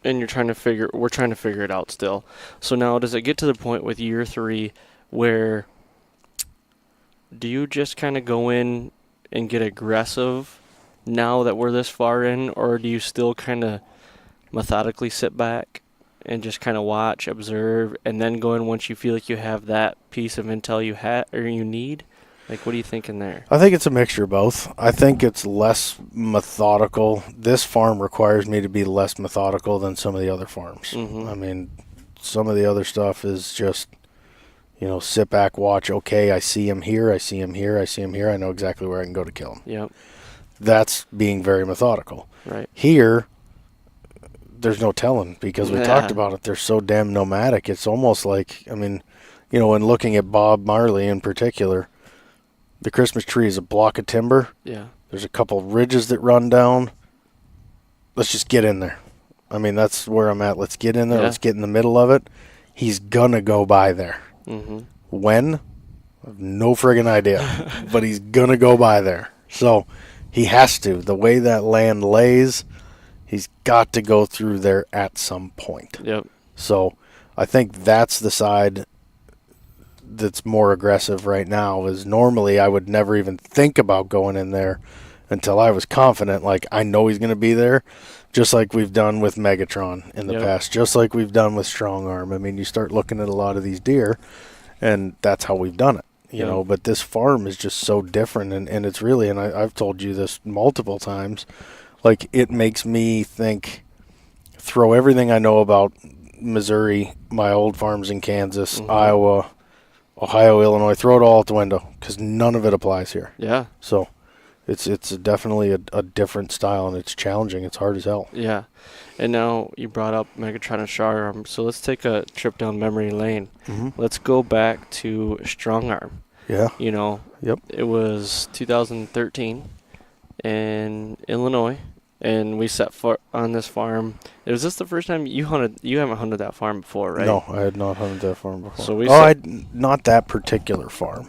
[SPEAKER 3] and we're trying to figure it out still. So now, does it get to the point with year 3 where do you just kind of go in and get aggressive now that we're this far in, or do you still kind of methodically sit back and just kind of watch, observe, and then go in once you feel like you have that piece of intel you need? Like, what are you thinking there?
[SPEAKER 4] I think it's a mixture of both. I think it's less methodical. This farm requires me to be less methodical than some of the other farms.
[SPEAKER 3] Mm-hmm.
[SPEAKER 4] I mean, some of the other stuff is just, you know, sit back, watch. Okay, I see him here. I see him here. I see him here. I know exactly where I can go to kill him.
[SPEAKER 3] Yep.
[SPEAKER 4] That's being very methodical.
[SPEAKER 3] Right.
[SPEAKER 4] Here, there's no telling because we talked about it. They're so damn nomadic. It's almost like, I mean, you know, when looking at Bob Marley in particular, the Christmas tree is a block of timber.
[SPEAKER 3] Yeah.
[SPEAKER 4] There's a couple ridges that run down. Let's just get in there. I mean, that's where I'm at. Let's get in there.
[SPEAKER 3] Yeah.
[SPEAKER 4] Let's get in the middle of it. He's going to go by there.
[SPEAKER 3] Mm-hmm.
[SPEAKER 4] When? I have no friggin' idea. But he's going to go by there. So he has to. The way that land lays, he's got to go through there at some point.
[SPEAKER 3] Yep.
[SPEAKER 4] So I think that's the side that's more aggressive right now. Is normally I would never even think about going in there until I was confident, like I know he's going to be there, just like we've done with Megatron in the past, just like we've done with Strong Arm. I mean, you start looking at a lot of these deer, and that's how we've done it, you know. But this farm is just so different, and it's really, and I've told you this multiple times, like it makes me think, throw everything I know about Missouri, my old farms in Kansas, Iowa, Ohio, Illinois, throw it all out the window because none of it applies here.
[SPEAKER 3] Yeah.
[SPEAKER 4] So it's definitely a different style, and it's challenging. It's hard as hell.
[SPEAKER 3] Yeah. And now you brought up Megatron and Strong Arm, so let's take a trip down memory lane.
[SPEAKER 4] Mm-hmm.
[SPEAKER 3] Let's go back to Strong Arm.
[SPEAKER 4] Yeah.
[SPEAKER 3] You know, It was 2013 in Illinois, and we set foot on this farm. Was this the first time you hunted? You haven't hunted that farm before, right?
[SPEAKER 4] No, I had not hunted that farm before.
[SPEAKER 3] So
[SPEAKER 4] not that particular farm.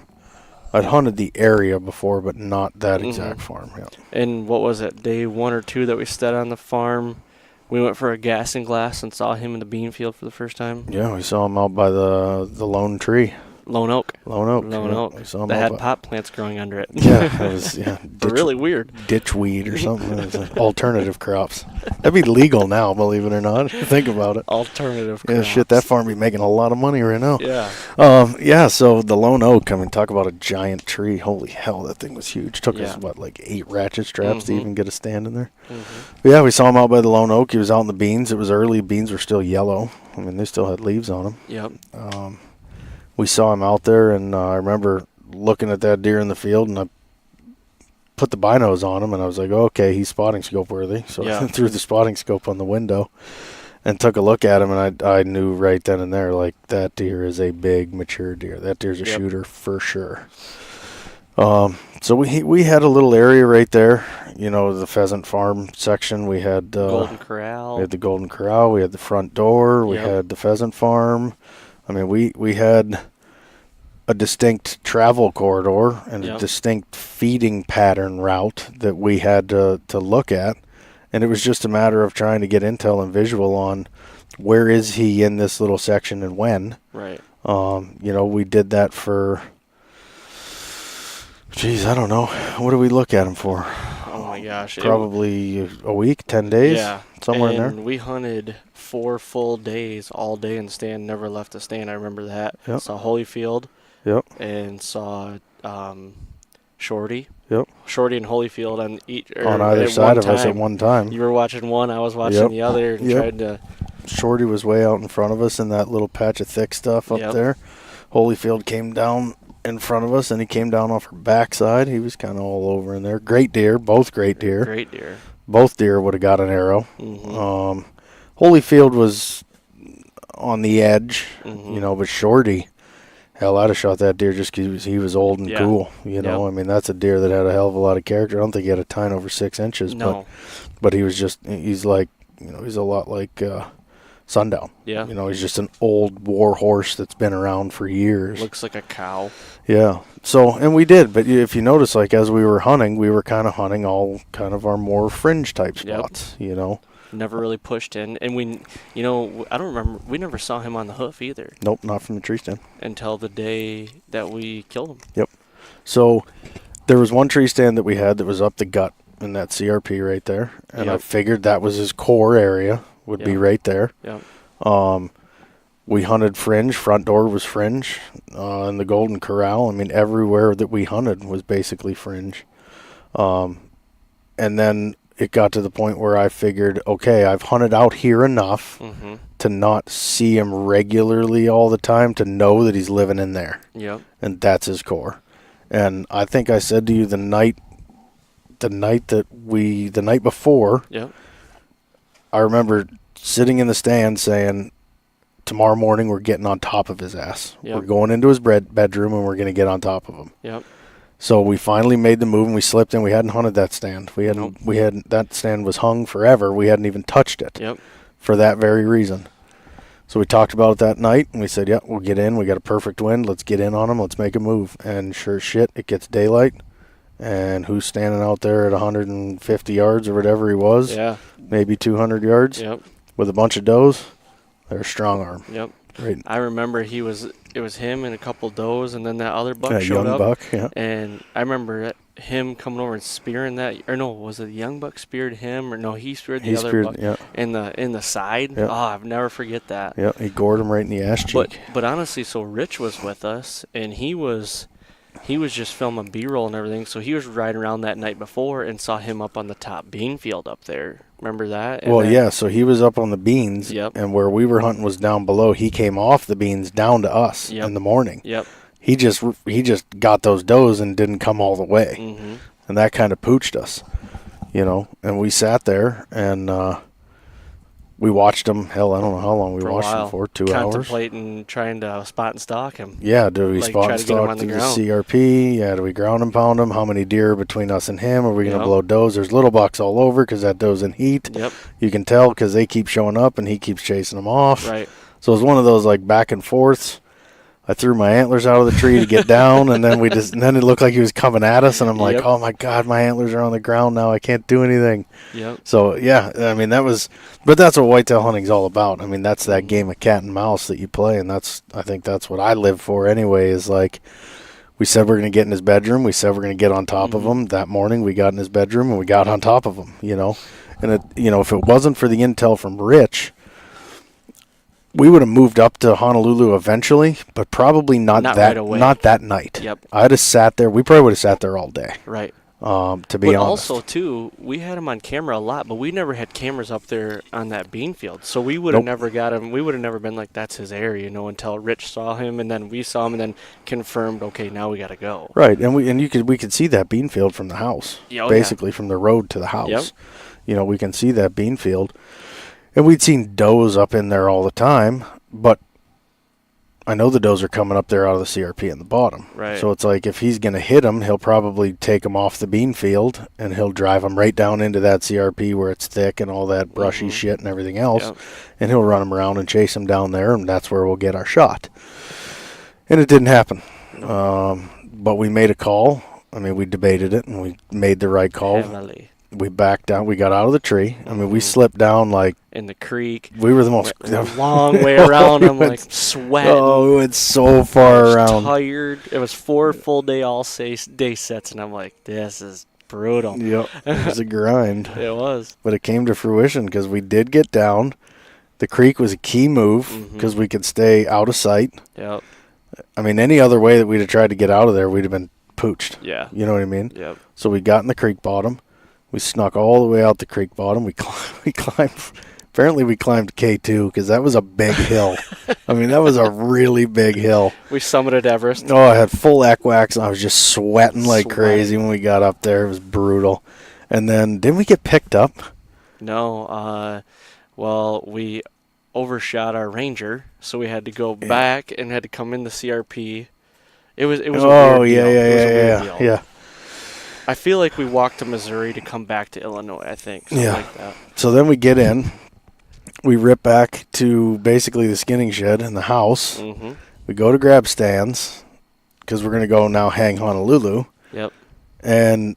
[SPEAKER 4] I'd hunted the area before, but not that exact farm. Yeah.
[SPEAKER 3] And what was it, day 1 or 2 that we set on the farm? We went for a gas and glass and saw him in the bean field for the first time.
[SPEAKER 4] Yeah, we saw him out by the lone tree.
[SPEAKER 3] Lone Oak.
[SPEAKER 4] Lone Oak.
[SPEAKER 3] We saw him that had pot plants growing under it.
[SPEAKER 4] Yeah, it was
[SPEAKER 3] really weird.
[SPEAKER 4] Ditchweed or something. It was like alternative crops. That'd be legal now, believe it or not. Think about it.
[SPEAKER 3] Alternative
[SPEAKER 4] crops. Yeah, shit, that farm be making a lot of money right now.
[SPEAKER 3] Yeah.
[SPEAKER 4] So the Lone Oak, I mean, talk about a giant tree. Holy hell, that thing was huge. Took us, like 8 ratchet straps to even get a stand in there. But yeah, we saw him out by the Lone Oak. He was out in the beans. It was early. Beans were still yellow. I mean, they still had leaves on them.
[SPEAKER 3] Yep.
[SPEAKER 4] We saw him out there, and I remember looking at that deer in the field, and I put the binos on him, and I was like, okay, he's spotting scope worthy. So I threw the spotting scope on the window and took a look at him, and I knew right then and there, like, that deer is a big, mature deer. That deer's a shooter for sure. So we had a little area right there, you know, the pheasant farm section. We had
[SPEAKER 3] Golden Corral.
[SPEAKER 4] We had the Golden Corral. We had the front door. We had the pheasant farm. I mean, we had a distinct travel corridor and a distinct feeding pattern route that we had to look at. And it was just a matter of trying to get intel and visual on where is he in this little section and when.
[SPEAKER 3] Right.
[SPEAKER 4] You know, we did that for, I don't know. What do we look at him for?
[SPEAKER 3] Oh, my gosh.
[SPEAKER 4] Probably a week, 10 days?
[SPEAKER 3] Yeah.
[SPEAKER 4] Somewhere in there.
[SPEAKER 3] And we hunted 4 full days, all day in the stand, never left the stand. I remember that.
[SPEAKER 4] Yep.
[SPEAKER 3] Saw Holyfield.
[SPEAKER 4] Yep.
[SPEAKER 3] And saw Shorty.
[SPEAKER 4] Yep.
[SPEAKER 3] Shorty and Holyfield
[SPEAKER 4] on either side of us at one time.
[SPEAKER 3] You were watching one, I was watching the other, and tried to.
[SPEAKER 4] Shorty was way out in front of us in that little patch of thick stuff up there. Holyfield came down in front of us, and he came down off her backside. He was kind of all over in there. Great deer, both great deer.
[SPEAKER 3] Great deer.
[SPEAKER 4] both deer would have got an arrow.
[SPEAKER 3] Mm-hmm.
[SPEAKER 4] Holyfield was on the edge,
[SPEAKER 3] Mm-hmm.
[SPEAKER 4] but Shorty, hell, I'd have shot that deer just because he was old and
[SPEAKER 3] Yeah.
[SPEAKER 4] cool. I mean, that's a deer that had a hell of a lot of character. I don't think he had a tine over 6 inches,
[SPEAKER 3] No.
[SPEAKER 4] but he's like, he's a lot like Sundown.
[SPEAKER 3] Yeah.
[SPEAKER 4] He's just an old war horse that's been around for years.
[SPEAKER 3] Looks like a cow.
[SPEAKER 4] Yeah. So, and we did, but if you notice, like as we were hunting, we were kind of hunting all kind of our more fringe type spots,
[SPEAKER 3] Never really pushed in. And I don't remember, we never saw him on the hoof either
[SPEAKER 4] Nope, not from the tree stand.
[SPEAKER 3] until the day that we killed him.
[SPEAKER 4] Yep. So there was one tree stand that we had that was up the gut in that CRP right there, and I
[SPEAKER 3] Yep.
[SPEAKER 4] figured that was his core area would be
[SPEAKER 3] Yep.
[SPEAKER 4] right there.
[SPEAKER 3] Yeah.
[SPEAKER 4] We hunted fringe. Front door was fringe. In the Golden Corral, I mean, everywhere that we hunted was basically fringe. And then it got to the point where I figured, okay, I've hunted out here enough
[SPEAKER 3] Mm-hmm.
[SPEAKER 4] to not see him regularly all the time to know that he's living in there.
[SPEAKER 3] Yep.
[SPEAKER 4] And that's his core. And I think I said to you the night before,
[SPEAKER 3] Yep.
[SPEAKER 4] I remember sitting in the stand saying, tomorrow morning we're getting on top of his ass.
[SPEAKER 3] Yep.
[SPEAKER 4] We're going into his bedroom and we're going to get on top of him.
[SPEAKER 3] Yep.
[SPEAKER 4] So we finally made the move and we slipped in. We hadn't hunted that stand. That stand was hung forever. We hadn't even touched it.
[SPEAKER 3] Yep.
[SPEAKER 4] For that very reason. So we talked about it that night and we said, yeah, we'll get in. We got a perfect wind. Let's get in on him. Let's make a move. And sure as shit, it gets daylight. And who's standing out there at 150 yards or whatever he was?
[SPEAKER 3] Yeah.
[SPEAKER 4] Maybe 200 yards
[SPEAKER 3] Yep.
[SPEAKER 4] with a bunch of does. They're strong arm.
[SPEAKER 3] Yep.
[SPEAKER 4] Right.
[SPEAKER 3] I remember it was him and a couple does, and then that other buck
[SPEAKER 4] A
[SPEAKER 3] showed
[SPEAKER 4] young
[SPEAKER 3] up.
[SPEAKER 4] buck, yeah.
[SPEAKER 3] And I remember him coming over and spearing that, or no, was it the young buck speared him, or no, he speared the other buck
[SPEAKER 4] yeah.
[SPEAKER 3] in the side.
[SPEAKER 4] Yeah.
[SPEAKER 3] Oh, I've never forget that.
[SPEAKER 4] Yeah, he gored him right in the ass cheek.
[SPEAKER 3] But honestly, so Rich was with us, and he was just filming B-roll and everything. So he was riding around that night before and saw him up on the top bean field up there. Remember that? And
[SPEAKER 4] Well,
[SPEAKER 3] then-
[SPEAKER 4] yeah, so he was up on the beans,
[SPEAKER 3] Yep.
[SPEAKER 4] and where we were hunting was down below. He came off the beans down to us
[SPEAKER 3] Yep.
[SPEAKER 4] in the morning.
[SPEAKER 3] Yep.
[SPEAKER 4] He just got those does and didn't come all the way,
[SPEAKER 3] Mm-hmm.
[SPEAKER 4] and that kind of pooched us, And we sat there and we watched him. Hell, I don't know how long we
[SPEAKER 3] For a
[SPEAKER 4] watched him
[SPEAKER 3] while.
[SPEAKER 4] for. 2 hours.
[SPEAKER 3] Contemplating trying to spot and stalk him.
[SPEAKER 4] Yeah, do we
[SPEAKER 3] Like,
[SPEAKER 4] spot
[SPEAKER 3] try
[SPEAKER 4] and
[SPEAKER 3] to get him
[SPEAKER 4] stalk
[SPEAKER 3] on the
[SPEAKER 4] the
[SPEAKER 3] ground.
[SPEAKER 4] CRP? Yeah, do we ground and pound him? How many deer between us and him? Are we going to
[SPEAKER 3] Yep.
[SPEAKER 4] blow does? There's little bucks all over because that doe's in heat.
[SPEAKER 3] Yep.
[SPEAKER 4] You can tell because they keep showing up and he keeps chasing them off.
[SPEAKER 3] Right.
[SPEAKER 4] So it was one of those like back and forths. I threw my antlers out of the tree to get down, and then and then it looked like he was coming at us, and I'm like,
[SPEAKER 3] Yep.
[SPEAKER 4] oh my god, my antlers are on the ground now. I can't do anything.
[SPEAKER 3] Yep.
[SPEAKER 4] So yeah, I mean but that's what whitetail hunting's all about. I mean that's that game of cat and mouse that you play, and I think that's what I live for anyway. Is like we said we're gonna get in his bedroom. We said we're gonna get on top of him. That morning we got in his bedroom and we got on top of him. And if it wasn't for the intel from Rich, we would have moved up to Honolulu eventually, but probably not
[SPEAKER 3] right away.
[SPEAKER 4] not that night.
[SPEAKER 3] Yep.
[SPEAKER 4] I'd have sat there. We probably would have sat there all day.
[SPEAKER 3] Right.
[SPEAKER 4] To be
[SPEAKER 3] But
[SPEAKER 4] honest.
[SPEAKER 3] also too, we had him on camera a lot, but we never had cameras up there on that bean field, so we would have
[SPEAKER 4] Nope.
[SPEAKER 3] never got him. We would have never been like, that's his area, until Rich saw him, and then we saw him, and then confirmed, okay, now we got to go.
[SPEAKER 4] Right, and we could see that bean field from the house,
[SPEAKER 3] Yeah, oh,
[SPEAKER 4] basically from the road to the house.
[SPEAKER 3] Yep.
[SPEAKER 4] We can see that bean field, and we'd seen does up in there all the time. But I know the does are coming up there out of the CRP in the bottom.
[SPEAKER 3] Right.
[SPEAKER 4] So it's like if he's going to hit them, he'll probably take them off the bean field and he'll drive them right down into that CRP where it's thick and all that brushy shit and everything else.
[SPEAKER 3] Yep.
[SPEAKER 4] And he'll run them around and chase them down there, and that's where we'll get our shot. And it didn't happen. But we made a call. I mean, we debated it and we made the right call.
[SPEAKER 3] Heavily.
[SPEAKER 4] We backed down. We got out of the tree. I mean, we slipped down like
[SPEAKER 3] In the creek.
[SPEAKER 4] we were the most
[SPEAKER 3] A long way around.
[SPEAKER 4] We
[SPEAKER 3] I'm
[SPEAKER 4] went-
[SPEAKER 3] like sweating.
[SPEAKER 4] Oh, we went so
[SPEAKER 3] I
[SPEAKER 4] far
[SPEAKER 3] was
[SPEAKER 4] around.
[SPEAKER 3] tired. It was 4 full day sets, and I'm like, this is brutal.
[SPEAKER 4] Yep, it was a grind,
[SPEAKER 3] It was.
[SPEAKER 4] but it came to fruition because we did get down. The creek was a key move because we could stay out of sight.
[SPEAKER 3] Yep.
[SPEAKER 4] I mean, any other way that we'd have tried to get out of there, we'd have been pooched.
[SPEAKER 3] Yeah.
[SPEAKER 4] You know what I mean?
[SPEAKER 3] Yep.
[SPEAKER 4] So we got in the creek bottom. We snuck all the way out the creek bottom. We climbed. Apparently, we climbed K2 because that was a big hill. I mean, that was a really big hill.
[SPEAKER 3] We summited Everest.
[SPEAKER 4] Oh, I had full equax, and I was just sweating like
[SPEAKER 3] Sweating.
[SPEAKER 4] crazy when we got up there. It was brutal. And then didn't we get picked up?
[SPEAKER 3] No, well, we overshot our ranger, so we had to go back and had to come in the CRP. It was a weird deal. It was a weird deal.
[SPEAKER 4] Yeah.
[SPEAKER 3] I feel like we walked to Missouri to come back to Illinois, I think. Something like that.
[SPEAKER 4] So then we get in. We rip back to basically the skinning shed in the house.
[SPEAKER 3] Mm-hmm.
[SPEAKER 4] We go to grab stands because we're going to go now hang Honolulu.
[SPEAKER 3] Yep.
[SPEAKER 4] And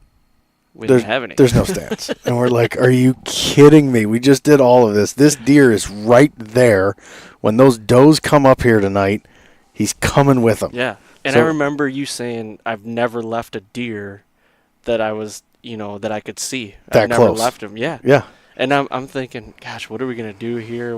[SPEAKER 3] We didn't have any.
[SPEAKER 4] there's no stands. And we're like, are you kidding me? We just did all of this. This deer is right there. When those does come up here tonight, he's coming with them.
[SPEAKER 3] Yeah. And
[SPEAKER 4] So-
[SPEAKER 3] I remember you saying, I've never left a deer that I was, that I could see.
[SPEAKER 4] That
[SPEAKER 3] I've never
[SPEAKER 4] close.
[SPEAKER 3] left him. Yeah.
[SPEAKER 4] Yeah.
[SPEAKER 3] And I'm thinking, gosh, what are we going to do here?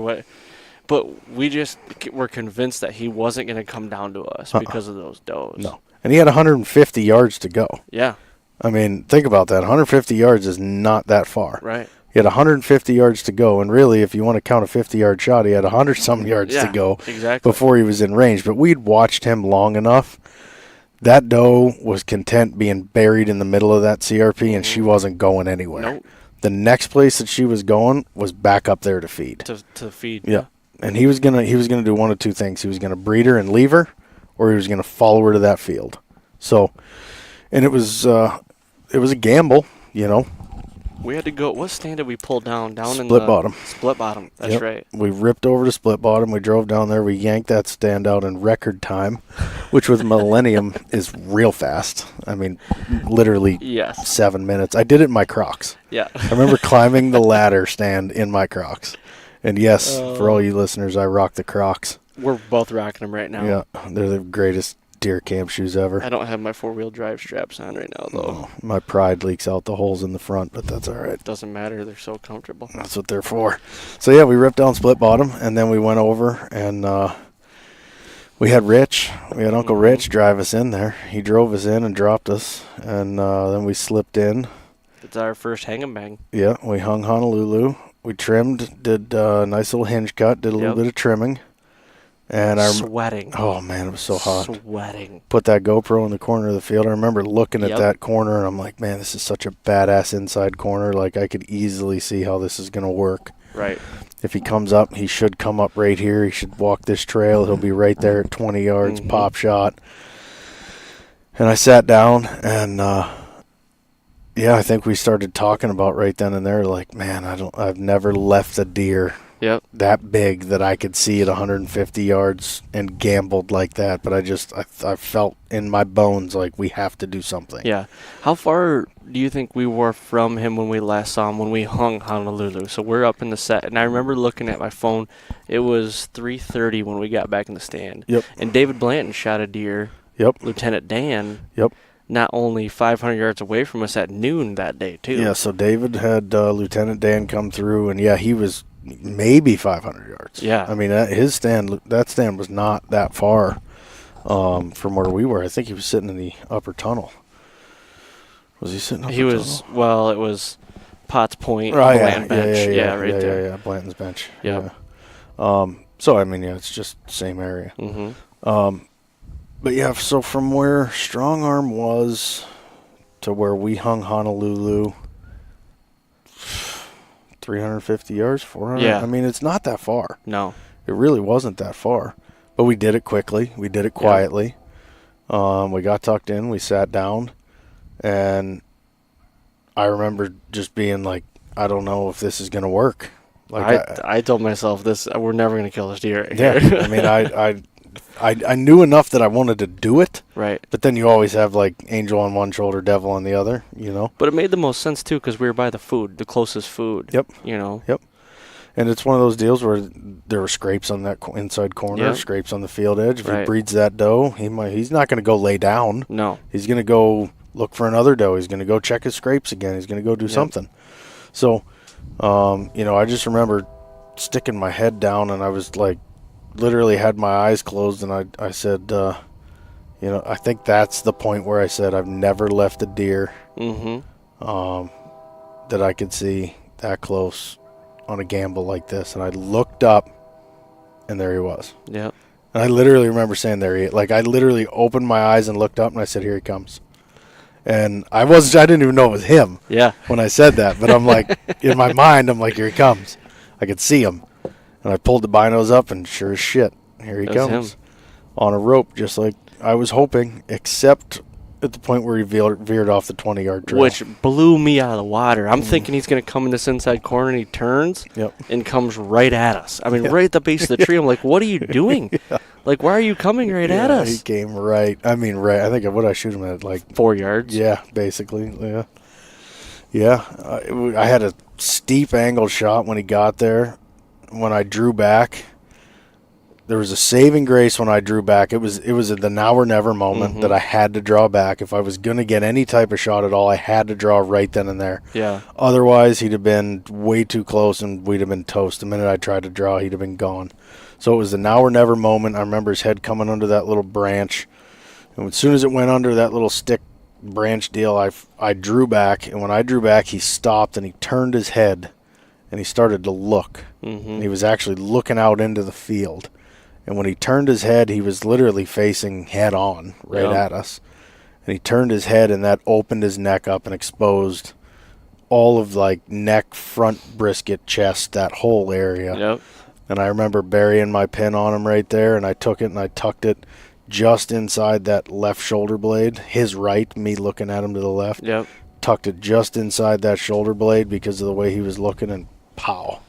[SPEAKER 3] But we just were convinced that he wasn't going to come down to us because of those does.
[SPEAKER 4] No. And he had 150 yards to go.
[SPEAKER 3] Yeah.
[SPEAKER 4] I mean, think about that. 150 yards is not that far.
[SPEAKER 3] Right.
[SPEAKER 4] He had 150 yards to go, and really, if you want to count a 50-yard shot, he had 100-some yards to go
[SPEAKER 3] exactly.
[SPEAKER 4] before he was in range. But we'd watched him long enough. That doe was content being buried in the middle of that CRP, and she wasn't going anywhere.
[SPEAKER 3] Nope.
[SPEAKER 4] The next place that she was going was back up there to feed.
[SPEAKER 3] To feed.
[SPEAKER 4] Yeah. And he was gonna do one of two things. He was gonna breed her and leave her, or he was gonna follow her to that field. So, and it was a gamble,
[SPEAKER 3] We had to go. What stand did we pull down? Down in
[SPEAKER 4] Split
[SPEAKER 3] the
[SPEAKER 4] bottom.
[SPEAKER 3] Split bottom. That's
[SPEAKER 4] Yep.
[SPEAKER 3] right.
[SPEAKER 4] We ripped over to Split Bottom. We drove down there. We yanked that stand out in record time, which with Millennium is real fast. I mean, literally
[SPEAKER 3] Yes.
[SPEAKER 4] 7 minutes. I did it in my Crocs.
[SPEAKER 3] Yeah.
[SPEAKER 4] I remember climbing the ladder stand in my Crocs. And yes, for all you listeners, I rock the Crocs.
[SPEAKER 3] We're both rocking them right now.
[SPEAKER 4] Yeah, they're the greatest deer camp shoes ever.
[SPEAKER 3] I don't have my 4-wheel drive straps on right now, though.
[SPEAKER 4] Oh, my pride leaks out the holes in the front, but that's all right.
[SPEAKER 3] Doesn't matter. They're so comfortable.
[SPEAKER 4] That's what they're for. So, yeah, we ripped down Split Bottom, and then we went over, and we had Rich. We had Uncle Rich drive us in there. He drove us in and dropped us, and then we slipped in.
[SPEAKER 3] It's our first hang and bang.
[SPEAKER 4] Yeah, we hung Honolulu. We trimmed, did a nice little hinge cut, did a little bit of trimming. And
[SPEAKER 3] Sweating.
[SPEAKER 4] oh, man, it was so hot.
[SPEAKER 3] Sweating.
[SPEAKER 4] Put that GoPro in the corner of the field. I remember looking at
[SPEAKER 3] Yep.
[SPEAKER 4] that corner, and I'm like, man, this is such a badass inside corner. Like, I could easily see how this is going to work.
[SPEAKER 3] Right.
[SPEAKER 4] If he comes up, he should come up right here. He should walk this trail. He'll be right there at 20 yards, pop shot. And I sat down, and yeah, I think we started talking about right then and there, like, man, I've never left a deer
[SPEAKER 3] Yep.
[SPEAKER 4] that big that I could see at 150 yards and gambled like that. But I felt in my bones like we have to do something.
[SPEAKER 3] Yeah. How far do you think we were from him when we last saw him, when we hung Honolulu? So we're up in the set, and I remember looking at my phone. It was 3:30 when we got back in the stand.
[SPEAKER 4] Yep.
[SPEAKER 3] And David Blanton shot a deer,
[SPEAKER 4] Yep.
[SPEAKER 3] Lieutenant Dan,
[SPEAKER 4] Yep.
[SPEAKER 3] not only 500 yards away from us at noon that day, too.
[SPEAKER 4] Yeah, so David had Lieutenant Dan come through, and yeah, he was maybe 500 yards.
[SPEAKER 3] Yeah.
[SPEAKER 4] I mean, that stand was not that far from where we were. I think he was sitting in the upper tunnel. Was he sitting?
[SPEAKER 3] He was, well, it was Potts Point,
[SPEAKER 4] Right,
[SPEAKER 3] Blanton bench.
[SPEAKER 4] yeah,
[SPEAKER 3] right there.
[SPEAKER 4] Yeah, Blanton's bench.
[SPEAKER 3] Yep.
[SPEAKER 4] Yeah. So I mean, yeah, it's just same area.
[SPEAKER 3] Mm-hmm.
[SPEAKER 4] But yeah, so from where Strong Arm was to where we hung Honolulu, 350 yards, 400.
[SPEAKER 3] Yeah.
[SPEAKER 4] I mean, it's not that far.
[SPEAKER 3] No.
[SPEAKER 4] It really wasn't that far. But we did it quickly. We did it quietly. We got tucked in. We sat down. And I remember just being like, I don't know if this is going to work. Like
[SPEAKER 3] I told myself we're never going to kill this deer. Right
[SPEAKER 4] yeah.
[SPEAKER 3] here.
[SPEAKER 4] I mean, I knew enough that I wanted to do it.
[SPEAKER 3] Right.
[SPEAKER 4] But then you always have like angel on one shoulder, devil on the other,
[SPEAKER 3] But it made the most sense too because we were by the closest food.
[SPEAKER 4] Yep.
[SPEAKER 3] Yep.
[SPEAKER 4] And it's one of those deals where there were scrapes on that inside corner,
[SPEAKER 3] Yep.
[SPEAKER 4] scrapes on the field edge. If he
[SPEAKER 3] Right.
[SPEAKER 4] breeds that doe, he's not going to go lay down.
[SPEAKER 3] No.
[SPEAKER 4] He's going to go look for another doe. He's going to go check his scrapes again. He's going to go do something. So, I just remember sticking my head down, and I was like, literally had my eyes closed, and I said, I think that's the point where I said I've never left a deer that I could see that close on a gamble like this. And I looked up, and there he was.
[SPEAKER 3] Yep.
[SPEAKER 4] And I literally remember saying I literally opened my eyes and looked up, and I said, here he comes. And I didn't even know it was him
[SPEAKER 3] Yeah.
[SPEAKER 4] when I said that. But I'm like, in my mind, I'm like, here he comes. I could see him. And I pulled the binos up, and sure as shit, here he
[SPEAKER 3] That was
[SPEAKER 4] comes.
[SPEAKER 3] him.
[SPEAKER 4] On a rope, just like I was hoping, except at the point where he veered off the 20-yard trail.
[SPEAKER 3] Which blew me out of the water. I'm thinking he's going to come in this inside corner, and he turns
[SPEAKER 4] Yep.
[SPEAKER 3] and comes right at us. I mean, right at the base of the tree. I'm like, what are you doing? Like, why are you coming right at us?
[SPEAKER 4] He came right. I mean, right. I think I shoot him at like
[SPEAKER 3] 4 yards.
[SPEAKER 4] Yeah, basically. Yeah. Yeah. I had a steep angle shot when he got there. When I drew back, there was a saving grace when I drew back. It was at the now or never moment that I had to draw back. If I was going to get any type of shot at all, I had to draw right then and there.
[SPEAKER 3] Yeah.
[SPEAKER 4] Otherwise, he'd have been way too close and we'd have been toast. The minute I tried to draw, he'd have been gone. So it was the now or never moment. I remember his head coming under that little branch. And as soon as it went under that little stick branch deal, I drew back. And when I drew back, he stopped and he turned his head and he started to look. And he was actually looking out into the field. And when he turned his head, he was literally facing head on right at us. And he turned his head, and that opened his neck up and exposed all of like neck, front brisket, chest, that whole area.
[SPEAKER 3] Yep.
[SPEAKER 4] And I remember burying my pin on him right there, and I took it and I tucked it just inside that left shoulder blade. His right, me looking at him to the left.
[SPEAKER 3] Yep.
[SPEAKER 4] Tucked it just inside that shoulder blade because of the way he was looking, and pow.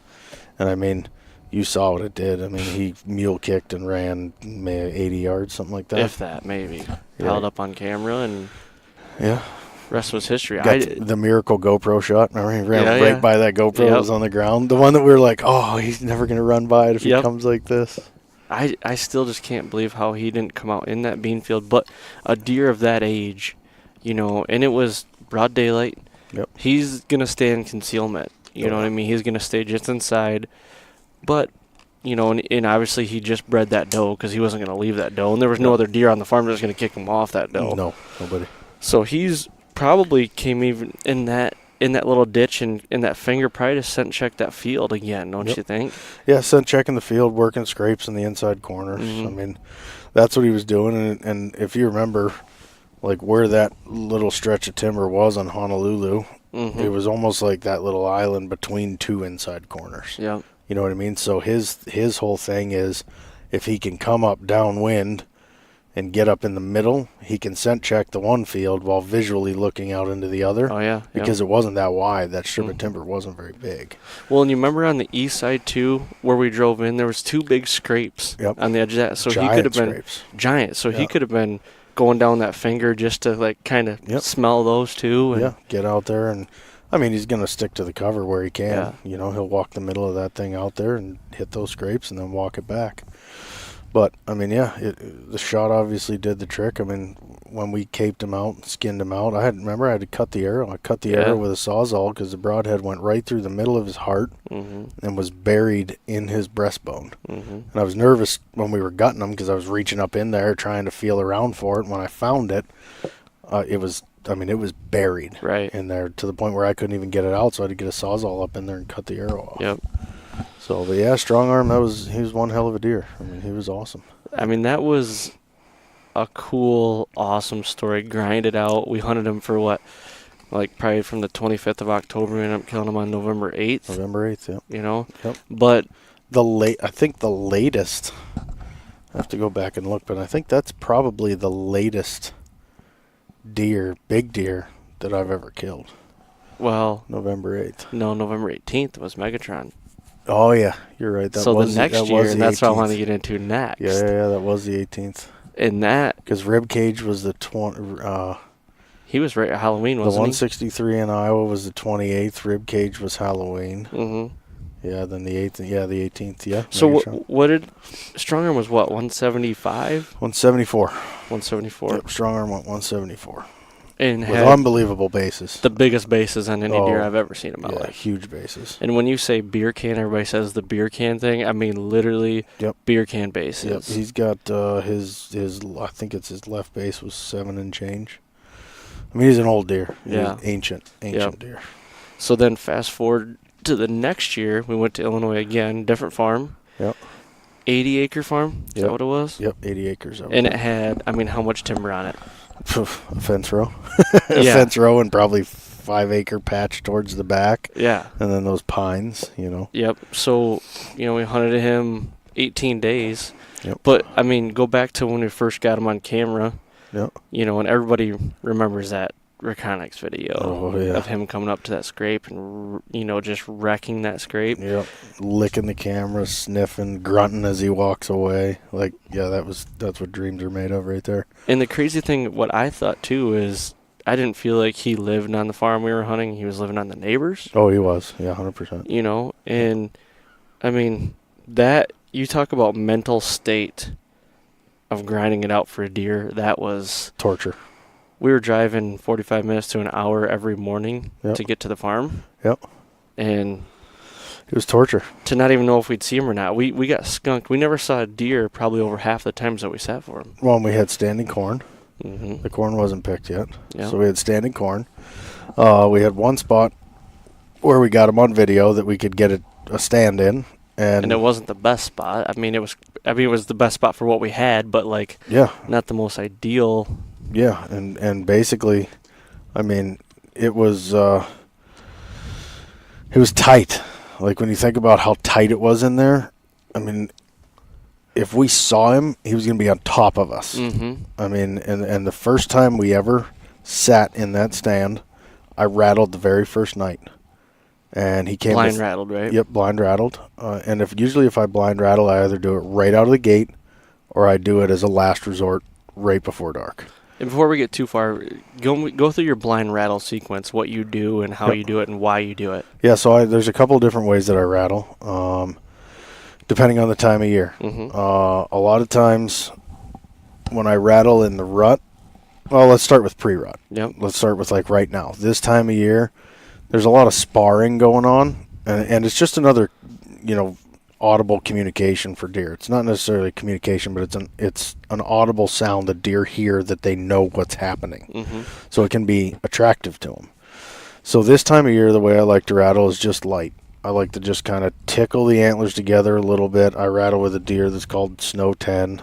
[SPEAKER 4] And I mean, you saw what it did. I mean, he mule kicked and ran 80 yards, something like that.
[SPEAKER 3] If that, maybe. Held up on camera, and
[SPEAKER 4] Yeah.
[SPEAKER 3] rest was history.
[SPEAKER 4] Got the miracle GoPro shot. Remember, he ran right by that GoPro that was on the ground. The one that we were like, oh, he's never going to run by it if he comes like this.
[SPEAKER 3] I still just can't believe how he didn't come out in that bean field. But a deer of that age, you know, and it was broad daylight.
[SPEAKER 4] Yep.
[SPEAKER 3] He's going to stay in concealment. You know what I mean? He's going to stay just inside. But, you know, and obviously he just bred that doe because he wasn't going to leave that doe. And there was no other deer on the farm that was going to kick him off that doe.
[SPEAKER 4] No, nobody.
[SPEAKER 3] So he's probably came even in that little ditch and in that finger probably to scent check that field again, don't you think?
[SPEAKER 4] Yeah, scent checking the field, working scrapes in the inside corners. I mean, that's what he was doing. And if you remember, like where that little stretch of timber was on Honolulu, it was almost like that little island between two inside corners.
[SPEAKER 3] Yeah.
[SPEAKER 4] You know what I mean? So his whole thing is if he can come up downwind and get up in the middle, he can scent check the one field while visually looking out into the other.
[SPEAKER 3] Oh, yeah.
[SPEAKER 4] Because it wasn't that wide. That strip of timber wasn't very big.
[SPEAKER 3] Well, and you remember on the east side, too, where we drove in, there was two big scrapes on the edge of that. So
[SPEAKER 4] Giant
[SPEAKER 3] he could have been
[SPEAKER 4] scrapes.
[SPEAKER 3] giant. So he could have been going down that finger just to, like, kind of smell those, too. And
[SPEAKER 4] get out there. And, I mean, he's going to stick to the cover where he can.
[SPEAKER 3] Yeah.
[SPEAKER 4] You know, he'll walk the middle of that thing out there and hit those scrapes and then walk it back. But, I mean, the shot obviously did the trick. I mean, when we caped him out, skinned him out, I had to cut the arrow. I cut the arrow with a Sawzall because the broadhead went right through the middle of his heart and was buried in his breastbone. And I was nervous when we were gutting him because I was reaching up in there trying to feel around for it. And when I found it, it was buried in there to the point where I couldn't even get it out, so I had to get a Sawzall up in there and cut the arrow off.
[SPEAKER 3] Yep.
[SPEAKER 4] So, but yeah, strong arm, he was one hell of a deer. I mean, he was awesome.
[SPEAKER 3] I mean, that was a cool, awesome story. Grinded out. We hunted him for what? Like probably from the 25th of October. We ended up killing him on November 8th.
[SPEAKER 4] November 8th, yeah.
[SPEAKER 3] You know?
[SPEAKER 4] Yep.
[SPEAKER 3] But
[SPEAKER 4] I think the latest, I have to go back and look, but I think that's probably the latest big deer that I've ever killed.
[SPEAKER 3] Well,
[SPEAKER 4] November 8th.
[SPEAKER 3] No, November 18th was Megatron.
[SPEAKER 4] Oh, yeah, you're right. That
[SPEAKER 3] so
[SPEAKER 4] was
[SPEAKER 3] the next year, and that's what I want to get into next.
[SPEAKER 4] Yeah, that was the 18th.
[SPEAKER 3] And that...
[SPEAKER 4] Because Ribcage was the
[SPEAKER 3] he was right at Halloween, wasn't he?
[SPEAKER 4] The 163 in Iowa was the 28th. Ribcage was Halloween. Yeah, then the 8th. Yeah, the 18th. Yeah.
[SPEAKER 3] So what did Strongarm was what? 175.
[SPEAKER 4] 174.
[SPEAKER 3] 174.
[SPEAKER 4] Yep, Strongarm went 174.
[SPEAKER 3] And
[SPEAKER 4] with
[SPEAKER 3] had
[SPEAKER 4] unbelievable bases.
[SPEAKER 3] The biggest bases on any deer I've ever seen in my life.
[SPEAKER 4] Huge bases.
[SPEAKER 3] And when you say beer can, everybody says the beer can thing. I mean literally beer can bases.
[SPEAKER 4] Yep. He's got his I think it's his left base was 7 and change. I mean, he's an old deer. He's ancient deer.
[SPEAKER 3] So then fast forward to the next year, we went to Illinois again, different farm.
[SPEAKER 4] Yep.
[SPEAKER 3] 80-acre farm? Is that what it was?
[SPEAKER 4] Yep, 80 acres.
[SPEAKER 3] And it had, I mean, how much timber on it?
[SPEAKER 4] A fence row. A
[SPEAKER 3] Yeah.
[SPEAKER 4] fence row and probably 5-acre patch towards the back.
[SPEAKER 3] Yeah.
[SPEAKER 4] And then those pines, you know.
[SPEAKER 3] Yep. So, we hunted him 18 days.
[SPEAKER 4] Yep.
[SPEAKER 3] But, I mean, go back to when we first got him on camera,
[SPEAKER 4] Yep.
[SPEAKER 3] and everybody remembers that Reconyx video
[SPEAKER 4] Oh, yeah.
[SPEAKER 3] of him coming up to that scrape and, just wrecking that scrape.
[SPEAKER 4] Yep. Licking the camera, sniffing, grunting as he walks away. Like, yeah, that's what dreams are made of right there.
[SPEAKER 3] And the crazy thing, what I thought, too, is I didn't feel like he lived on the farm we were hunting. He was living on the neighbors.
[SPEAKER 4] Oh, he was. Yeah, 100%.
[SPEAKER 3] And, I mean, that, you talk about mental state of grinding it out for a deer, that was...
[SPEAKER 4] Torture.
[SPEAKER 3] We were driving 45 minutes to an hour every morning to get to the farm.
[SPEAKER 4] Yep.
[SPEAKER 3] And
[SPEAKER 4] it was torture.
[SPEAKER 3] to not even know if we'd see him or not. We got skunked. We never saw a deer probably over half the times that we sat for him.
[SPEAKER 4] Well, we had standing corn.
[SPEAKER 3] Mm-hmm.
[SPEAKER 4] The corn wasn't picked yet.
[SPEAKER 3] Yeah.
[SPEAKER 4] So we had standing corn. We had one spot where we got him on video that we could get a stand in.
[SPEAKER 3] And it wasn't the best spot. I mean, it was the best spot for what we had, but, not the most ideal.
[SPEAKER 4] Yeah, and basically, I mean, it was tight. Like, when you think about how tight it was in there, I mean, if we saw him, he was going to be on top of us.
[SPEAKER 3] Mm-hmm.
[SPEAKER 4] I mean, and the first time we ever sat in that stand, I rattled the very first night. And he came
[SPEAKER 3] Blind rattled, right?
[SPEAKER 4] Yep, blind rattled. And if I blind rattle, I either do it right out of the gate or I do it as a last resort right before dark.
[SPEAKER 3] And before we get too far, go through your blind rattle sequence, what you do and how you do it and why you do it.
[SPEAKER 4] Yeah, so there's a couple of different ways that I rattle, depending on the time of year.
[SPEAKER 3] Mm-hmm.
[SPEAKER 4] A lot of times when I rattle in the rut, well, let's start with pre-rut.
[SPEAKER 3] Yep.
[SPEAKER 4] Let's start with right now. This time of year, there's a lot of sparring going on, and it's just another, audible communication for deer. It's not necessarily communication, but it's an audible sound that deer hear that they know what's happening.
[SPEAKER 3] Mm-hmm.
[SPEAKER 4] So it can be attractive to them. So this time of year, the way I like to rattle is just light. I like to just kind of tickle the antlers together a little bit. I rattle with a deer that's called Snow 10.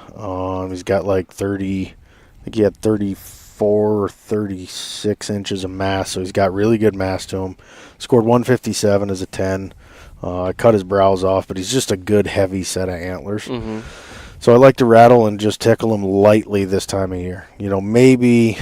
[SPEAKER 4] He's got 30, I think he had 34 or 36 inches of mass, so he's got really good mass to him. Scored 157 as a 10. I cut his brows off, but he's just a good heavy set of antlers.
[SPEAKER 3] Mm-hmm.
[SPEAKER 4] So I like to rattle and just tickle him lightly this time of year. Maybe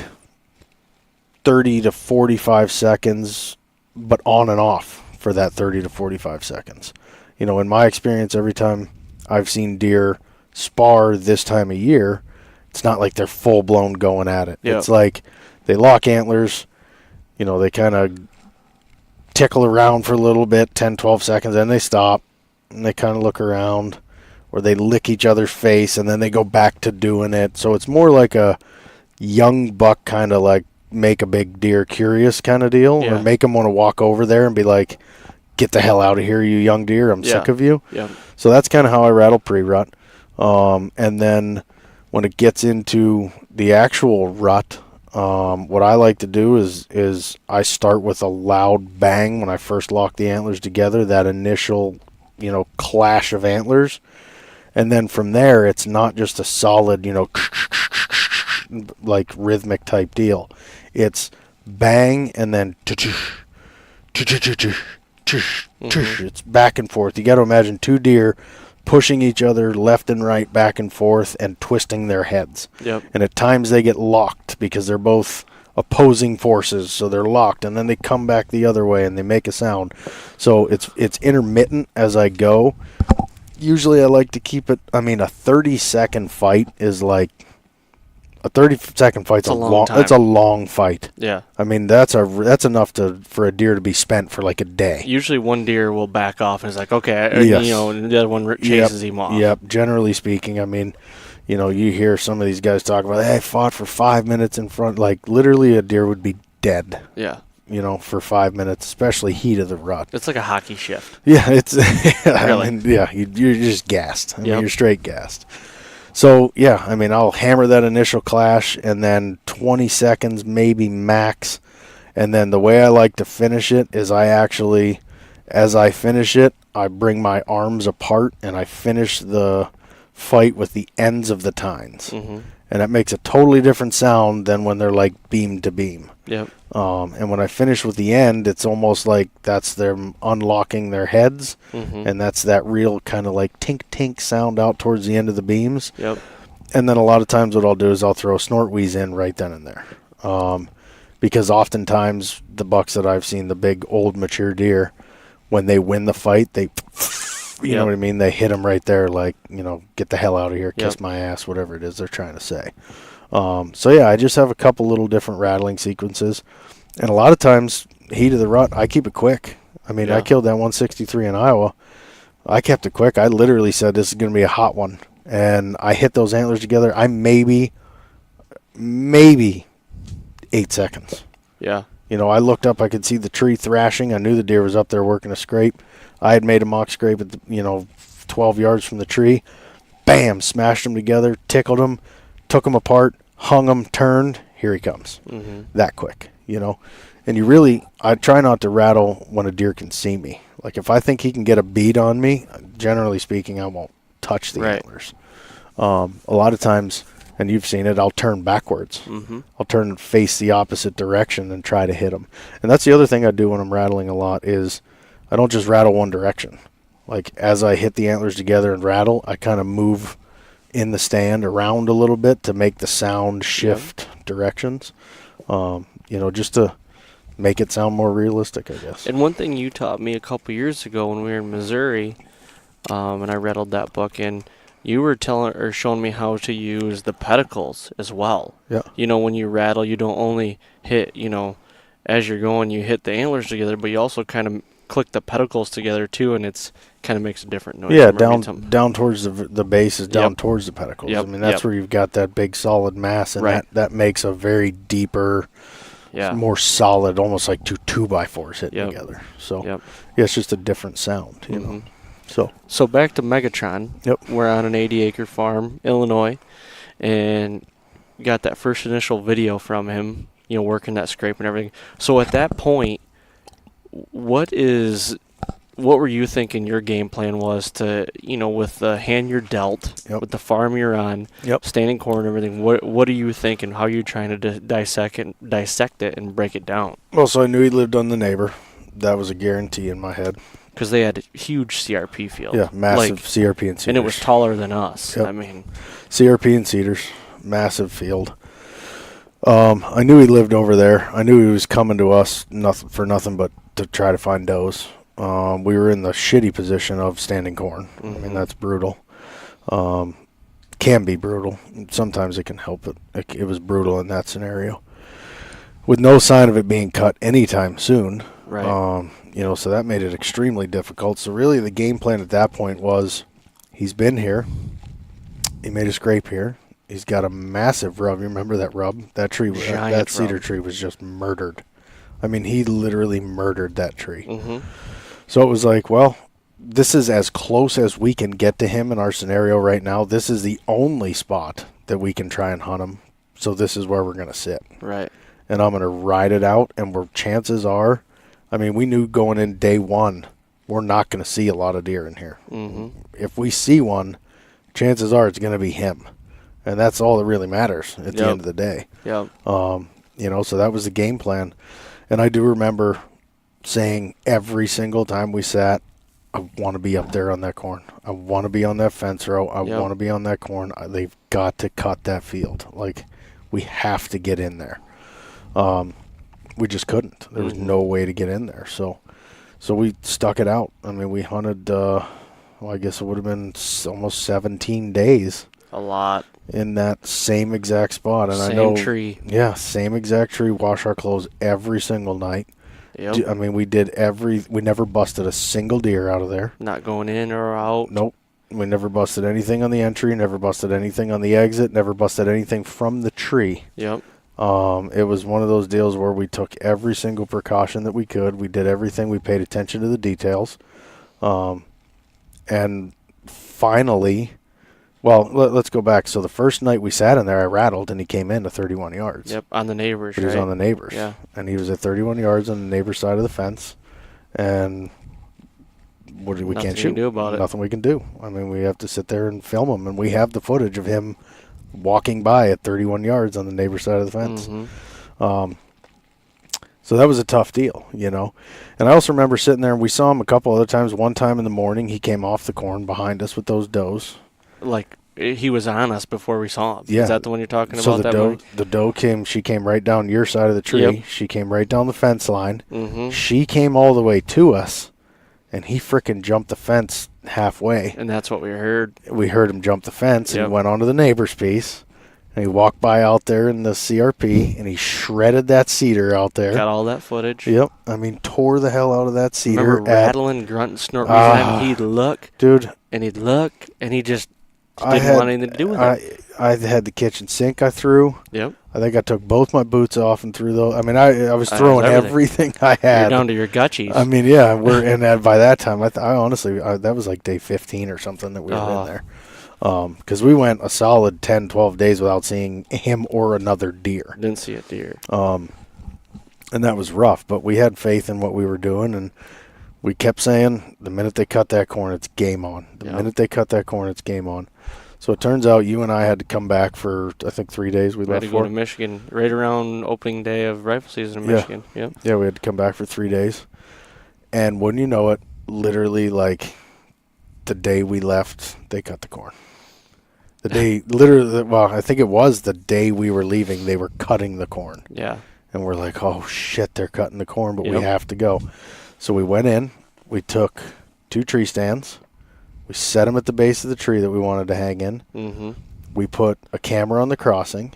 [SPEAKER 4] 30 to 45 seconds, but on and off for that 30 to 45 seconds. In my experience, every time I've seen deer spar this time of year, it's not like they're full-blown going at it.
[SPEAKER 3] Yep.
[SPEAKER 4] It's like they lock antlers, they kind of tickle around for a little bit, 10, 12 seconds, then they stop, and they kind of look around, or they lick each other's face, and then they go back to doing it. So it's more like a young buck kind of like make a big deer curious kind of deal, or make them want to walk over there and be like, get the hell out of here, you young deer, I'm sick of you.
[SPEAKER 3] Yeah.
[SPEAKER 4] So that's kind of how I rattle pre-rut. And then when it gets into the actual rut, what I like to do is I start with a loud bang when I first lock the antlers together, that initial, clash of antlers. And then from there, it's not just a solid, like rhythmic type deal. It's bang and then it's back and forth. You got to imagine two deer pushing each other left and right, back and forth, and twisting their heads.
[SPEAKER 3] Yep.
[SPEAKER 4] And at times they get locked because they're both opposing forces, so they're locked, and then they come back the other way and they make a sound. So it's intermittent as I go. Usually I like to keep it, a 30-second fight is like, a 30-second fight's
[SPEAKER 3] a long time.
[SPEAKER 4] It's a long fight.
[SPEAKER 3] Yeah.
[SPEAKER 4] That's enough for a deer to be spent for like a day.
[SPEAKER 3] Usually one deer will back off and is like, okay, and the other one chases him off.
[SPEAKER 4] Yep. Generally speaking, you hear some of these guys talk about, hey, I fought for 5 minutes in front. Like, literally a deer would be dead.
[SPEAKER 3] Yeah.
[SPEAKER 4] For 5 minutes, especially heat of the rut.
[SPEAKER 3] It's like a hockey shift.
[SPEAKER 4] Yeah, it's
[SPEAKER 3] Really?
[SPEAKER 4] you're just gassed. You're straight gassed. So, I'll hammer that initial clash, and then 20 seconds maybe max. And then the way I like to finish it is as I finish it, I bring my arms apart, and I finish the fight with the ends of the tines.
[SPEAKER 3] Mm-hmm.
[SPEAKER 4] And that makes a totally different sound than when they're like beam to beam.
[SPEAKER 3] Yep.
[SPEAKER 4] And when I finish with the end, it's almost like that's them unlocking their heads,
[SPEAKER 3] Mm-hmm.
[SPEAKER 4] and that's that real kind of like tink sound out towards the end of the beams.
[SPEAKER 3] Yep.
[SPEAKER 4] And then a lot of times what I'll do is I'll throw a snort wheeze in right then and there. Because oftentimes the bucks that I've seen, the big old mature deer, when they win the fight, they, you know what I mean? They hit them right there like, get the hell out of here, kiss my ass, whatever it is they're trying to say. So yeah, I just have a couple little different rattling sequences. And a lot of times, heat of the rut, I keep it quick. I mean, I killed that 163 in Iowa. I kept it quick. I literally said this is going to be a hot one. And I hit those antlers together. I maybe 8 seconds.
[SPEAKER 3] Yeah.
[SPEAKER 4] I looked up. I could see the tree thrashing. I knew the deer was up there working a scrape. I had made a mock scrape at 12 yards from the tree. Bam! Smashed them together, tickled them, took them apart, hung them, turned. Here he comes.
[SPEAKER 3] Mm-hmm.
[SPEAKER 4] That quick, And I try not to rattle when a deer can see me. Like if I think he can get a bead on me, generally speaking, I won't touch the antlers. A lot of times, and you've seen it, I'll turn backwards.
[SPEAKER 3] Mm-hmm.
[SPEAKER 4] I'll turn and face the opposite direction and try to hit them. And that's the other thing I do when I'm rattling a lot is I don't just rattle one direction. Like as I hit the antlers together and rattle, I kind of move in the stand around a little bit to make the sound shift directions. Just to make it sound more realistic, I guess.
[SPEAKER 3] And one thing you taught me a couple years ago when we were in Missouri, and I rattled that buck in, you were showing me how to use the pedicles as well.
[SPEAKER 4] Yeah.
[SPEAKER 3] When you rattle, you don't only hit, as you're going, you hit the antlers together, but you also kind of click the pedicles together too, and it's kind of makes a different noise.
[SPEAKER 4] Yeah, down towards the base is down towards the pedicles.
[SPEAKER 3] Yep.
[SPEAKER 4] I mean, that's where you've got that big solid mass, and that makes a very deeper, more solid, almost like two 2x4s hitting together. So it's just a different sound, you know.
[SPEAKER 3] So back to Megatron.
[SPEAKER 4] Yep.
[SPEAKER 3] We're on an 80-acre farm, Illinois, and got that first initial video from him, working that scrape and everything. So at that point, what were you thinking your game plan was to, with the hand you're dealt, with the farm you're on, standing corn and everything, what are you thinking? How are you trying to dissect it and break it down?
[SPEAKER 4] Well, so I knew he lived on the neighbor. That was a guarantee in my head.
[SPEAKER 3] Because they had a huge CRP field.
[SPEAKER 4] Yeah, massive CRP and cedars.
[SPEAKER 3] And it was taller than us.
[SPEAKER 4] Yep.
[SPEAKER 3] I mean,
[SPEAKER 4] CRP and cedars, massive field. I knew he lived over there. I knew he was coming to us for nothing but to try to find does. We were in the shitty position of standing corn.
[SPEAKER 3] Mm-hmm.
[SPEAKER 4] I mean, that's brutal. Can be brutal. Sometimes it can help it. It was brutal in that scenario. With no sign of it being cut anytime soon.
[SPEAKER 3] right.
[SPEAKER 4] So that made it extremely difficult. So really the game plan at that point was he's been here. He made a scrape here. He's got a massive rub. You remember that rub? That tree, that cedar tree was just murdered. I mean, he literally murdered that tree.
[SPEAKER 3] Mm-hmm.
[SPEAKER 4] So it was like, well, this is as close as we can get to him in our scenario right now. This is the only spot that we can try and hunt him. So this is where we're going to sit.
[SPEAKER 3] Right.
[SPEAKER 4] And I'm going to ride it out. And where chances are, I mean, we knew going in day one, we're not going to see a lot of deer in here.
[SPEAKER 3] Mm-hmm.
[SPEAKER 4] If we see one, chances are it's going to be him. And that's all that really matters at the end of the day.
[SPEAKER 3] Yep.
[SPEAKER 4] So that was the game plan. And I do remember saying every single time we sat, I want to be up there on that corn. I want to be on that fence row. I want to be on that corn. They've got to cut that field. Like, we have to get in there. We just couldn't. There was no way to get in there. So we stuck it out. I mean, we hunted, I guess it would have been almost 17 days.
[SPEAKER 3] A lot.
[SPEAKER 4] In that same exact spot. And
[SPEAKER 3] same
[SPEAKER 4] I know,
[SPEAKER 3] tree.
[SPEAKER 4] Yeah, same exact tree. Wash our clothes every single night.
[SPEAKER 3] Yep.
[SPEAKER 4] I mean, we never busted a single deer out of there.
[SPEAKER 3] Not going in or out.
[SPEAKER 4] Nope. We never busted anything on the entry, never busted anything on the exit, never busted anything from the tree.
[SPEAKER 3] Yep.
[SPEAKER 4] It was one of those deals where we took every single precaution that we could. We did everything. We paid attention to the details. And finally, well, let's go back. So the first night we sat in there, I rattled, and he came in to 31 yards.
[SPEAKER 3] Yep, on the neighbors,
[SPEAKER 4] He was on the neighbors.
[SPEAKER 3] Yeah.
[SPEAKER 4] And he was at 31 yards on the neighbor's side of the fence. And we
[SPEAKER 3] Nothing
[SPEAKER 4] can't
[SPEAKER 3] you
[SPEAKER 4] shoot.
[SPEAKER 3] can do about it.
[SPEAKER 4] Nothing we can do. I mean, we have to sit there and film him, and we have the footage of him walking by at 31 yards on the neighbor side of the fence. So that was a tough deal, you know. And I also remember sitting there, and we saw him a couple other times. One time in the morning, he came off the corn behind us with those does.
[SPEAKER 3] Like, he was on us before we saw him.
[SPEAKER 4] Yeah.
[SPEAKER 3] Is that the one you're talking
[SPEAKER 4] So
[SPEAKER 3] about?
[SPEAKER 4] the doe she came right down your side of the tree.
[SPEAKER 3] Yep.
[SPEAKER 4] She came right down the fence line.
[SPEAKER 3] Mm-hmm.
[SPEAKER 4] She came all the way to us, and he frickin' jumped the fence halfway.
[SPEAKER 3] And that's what we heard.
[SPEAKER 4] We heard him jump the fence
[SPEAKER 3] Yep.
[SPEAKER 4] and went onto the neighbor's piece. And he walked by out there in the CRP, and he shredded that cedar out there.
[SPEAKER 3] Got all that footage.
[SPEAKER 4] Yep. I mean, tore the hell out of that cedar.
[SPEAKER 3] Remember rattling, grunting, snorting. He'd look,
[SPEAKER 4] dude,
[SPEAKER 3] and he just didn't want anything to do with it.
[SPEAKER 4] I had the kitchen sink I threw.
[SPEAKER 3] Yep.
[SPEAKER 4] I think I took both my boots off and threw those. I mean, I was throwing
[SPEAKER 3] everything
[SPEAKER 4] I had.
[SPEAKER 3] You're down to your gutchies.
[SPEAKER 4] I mean, yeah, by that time, I honestly, that was like day 15 or something that we were in there. Because we went a solid 10, 12 days without seeing him or another deer.
[SPEAKER 3] Didn't see a deer.
[SPEAKER 4] And that was rough, but we had faith in what we were doing, and we kept saying, the minute they cut that corn, it's game on. The minute they cut that corn, it's game on. So it turns out you and I had to come back for, I think, 3 days. We
[SPEAKER 3] had
[SPEAKER 4] left
[SPEAKER 3] to go
[SPEAKER 4] for
[SPEAKER 3] to Michigan right around opening day of rifle season in Michigan. Yep.
[SPEAKER 4] Yeah, we had to come back for 3 days. And wouldn't you know it, literally, like, the day we left, they cut the corn. The day, literally, well, I think it was the day we were leaving, they were cutting the corn.
[SPEAKER 3] Yeah.
[SPEAKER 4] And we're like, oh, shit, they're cutting the corn, but we have to go. So we went in. We took 2 tree stands. We set them at the base of the tree that we wanted to hang in.
[SPEAKER 3] Mm-hmm.
[SPEAKER 4] We put a camera on the crossing.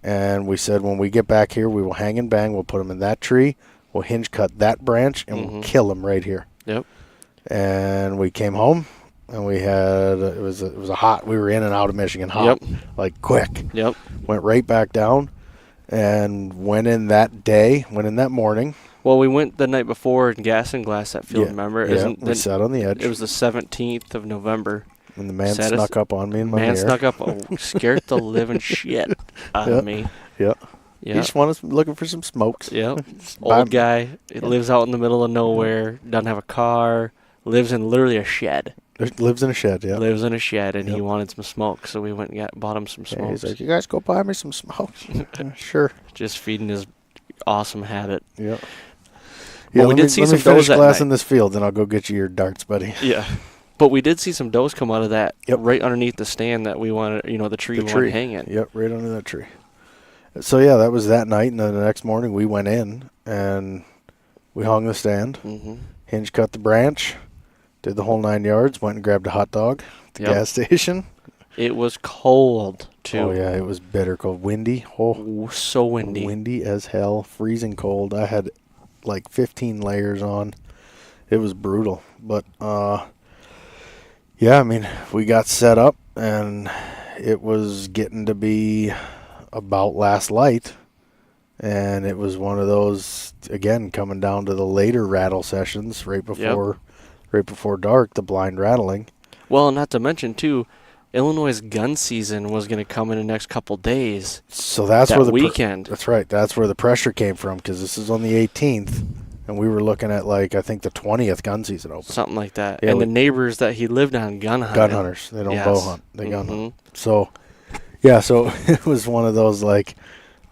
[SPEAKER 4] And we said, when we get back here, we will hang and bang. We'll put them in that tree. We'll hinge cut that branch, and we'll kill them right here.
[SPEAKER 3] Yep.
[SPEAKER 4] And we came home, and we had, it was a hot, we were in and out of Michigan hot, like quick.
[SPEAKER 3] Yep.
[SPEAKER 4] Went right back down and went in that morning.
[SPEAKER 3] Well, we went the night before and gas and glass that field, remember?
[SPEAKER 4] Yeah, we sat on the edge.
[SPEAKER 3] It was the 17th of November.
[SPEAKER 4] And the man snuck up on me in my hair.
[SPEAKER 3] Man snuck up, scared the living shit out of me.
[SPEAKER 4] Yeah.
[SPEAKER 3] Yeah.
[SPEAKER 4] He just wanted looking for some smokes.
[SPEAKER 3] Yep. Old guy. He lives out in the middle of nowhere. Doesn't have a car. Lives in literally a shed.
[SPEAKER 4] Lives in a shed, yeah.
[SPEAKER 3] Lives in a shed, and he wanted some smoke, so we went and bought him some smokes.
[SPEAKER 4] Yeah, he's like, you guys go buy me some smokes. Sure.
[SPEAKER 3] Just feeding his awesome habit.
[SPEAKER 4] Yeah.
[SPEAKER 3] But we did see some does that
[SPEAKER 4] glass
[SPEAKER 3] night.
[SPEAKER 4] in this field, and I'll go get you your darts, buddy.
[SPEAKER 3] Yeah. But we did see some does come out of that right underneath the stand that we wanted, the tree we wanted to hang in.
[SPEAKER 4] Yep, right under that tree. So, yeah, that was that night, and then the next morning we went in, and we hung the stand, hinge cut the branch, did the whole 9 yards, went and grabbed a hot dog at the gas station.
[SPEAKER 3] It was cold, too.
[SPEAKER 4] Oh, yeah, it was bitter cold. Windy. Oh,
[SPEAKER 3] so windy.
[SPEAKER 4] Windy as hell, freezing cold. I had like 15 layers on. It was brutal. But, yeah, I mean, we got set up, and it was getting to be about last light. And it was one of those, again, coming down to the later rattle sessions right before dark, the blind rattling.
[SPEAKER 3] Well, not to mention, too, Illinois' gun season was going to come in the next couple days.
[SPEAKER 4] So that's where the
[SPEAKER 3] weekend.
[SPEAKER 4] That's right. That's where the pressure came from, because this is on the 18th, and we were looking at, like, I think the 20th gun season open.
[SPEAKER 3] Something like that.
[SPEAKER 4] Yeah,
[SPEAKER 3] and the neighbors that he lived on gun hunted.
[SPEAKER 4] Gun hunters. They don't bow hunt. They gun hunt. So, yeah, so it was one of those, like,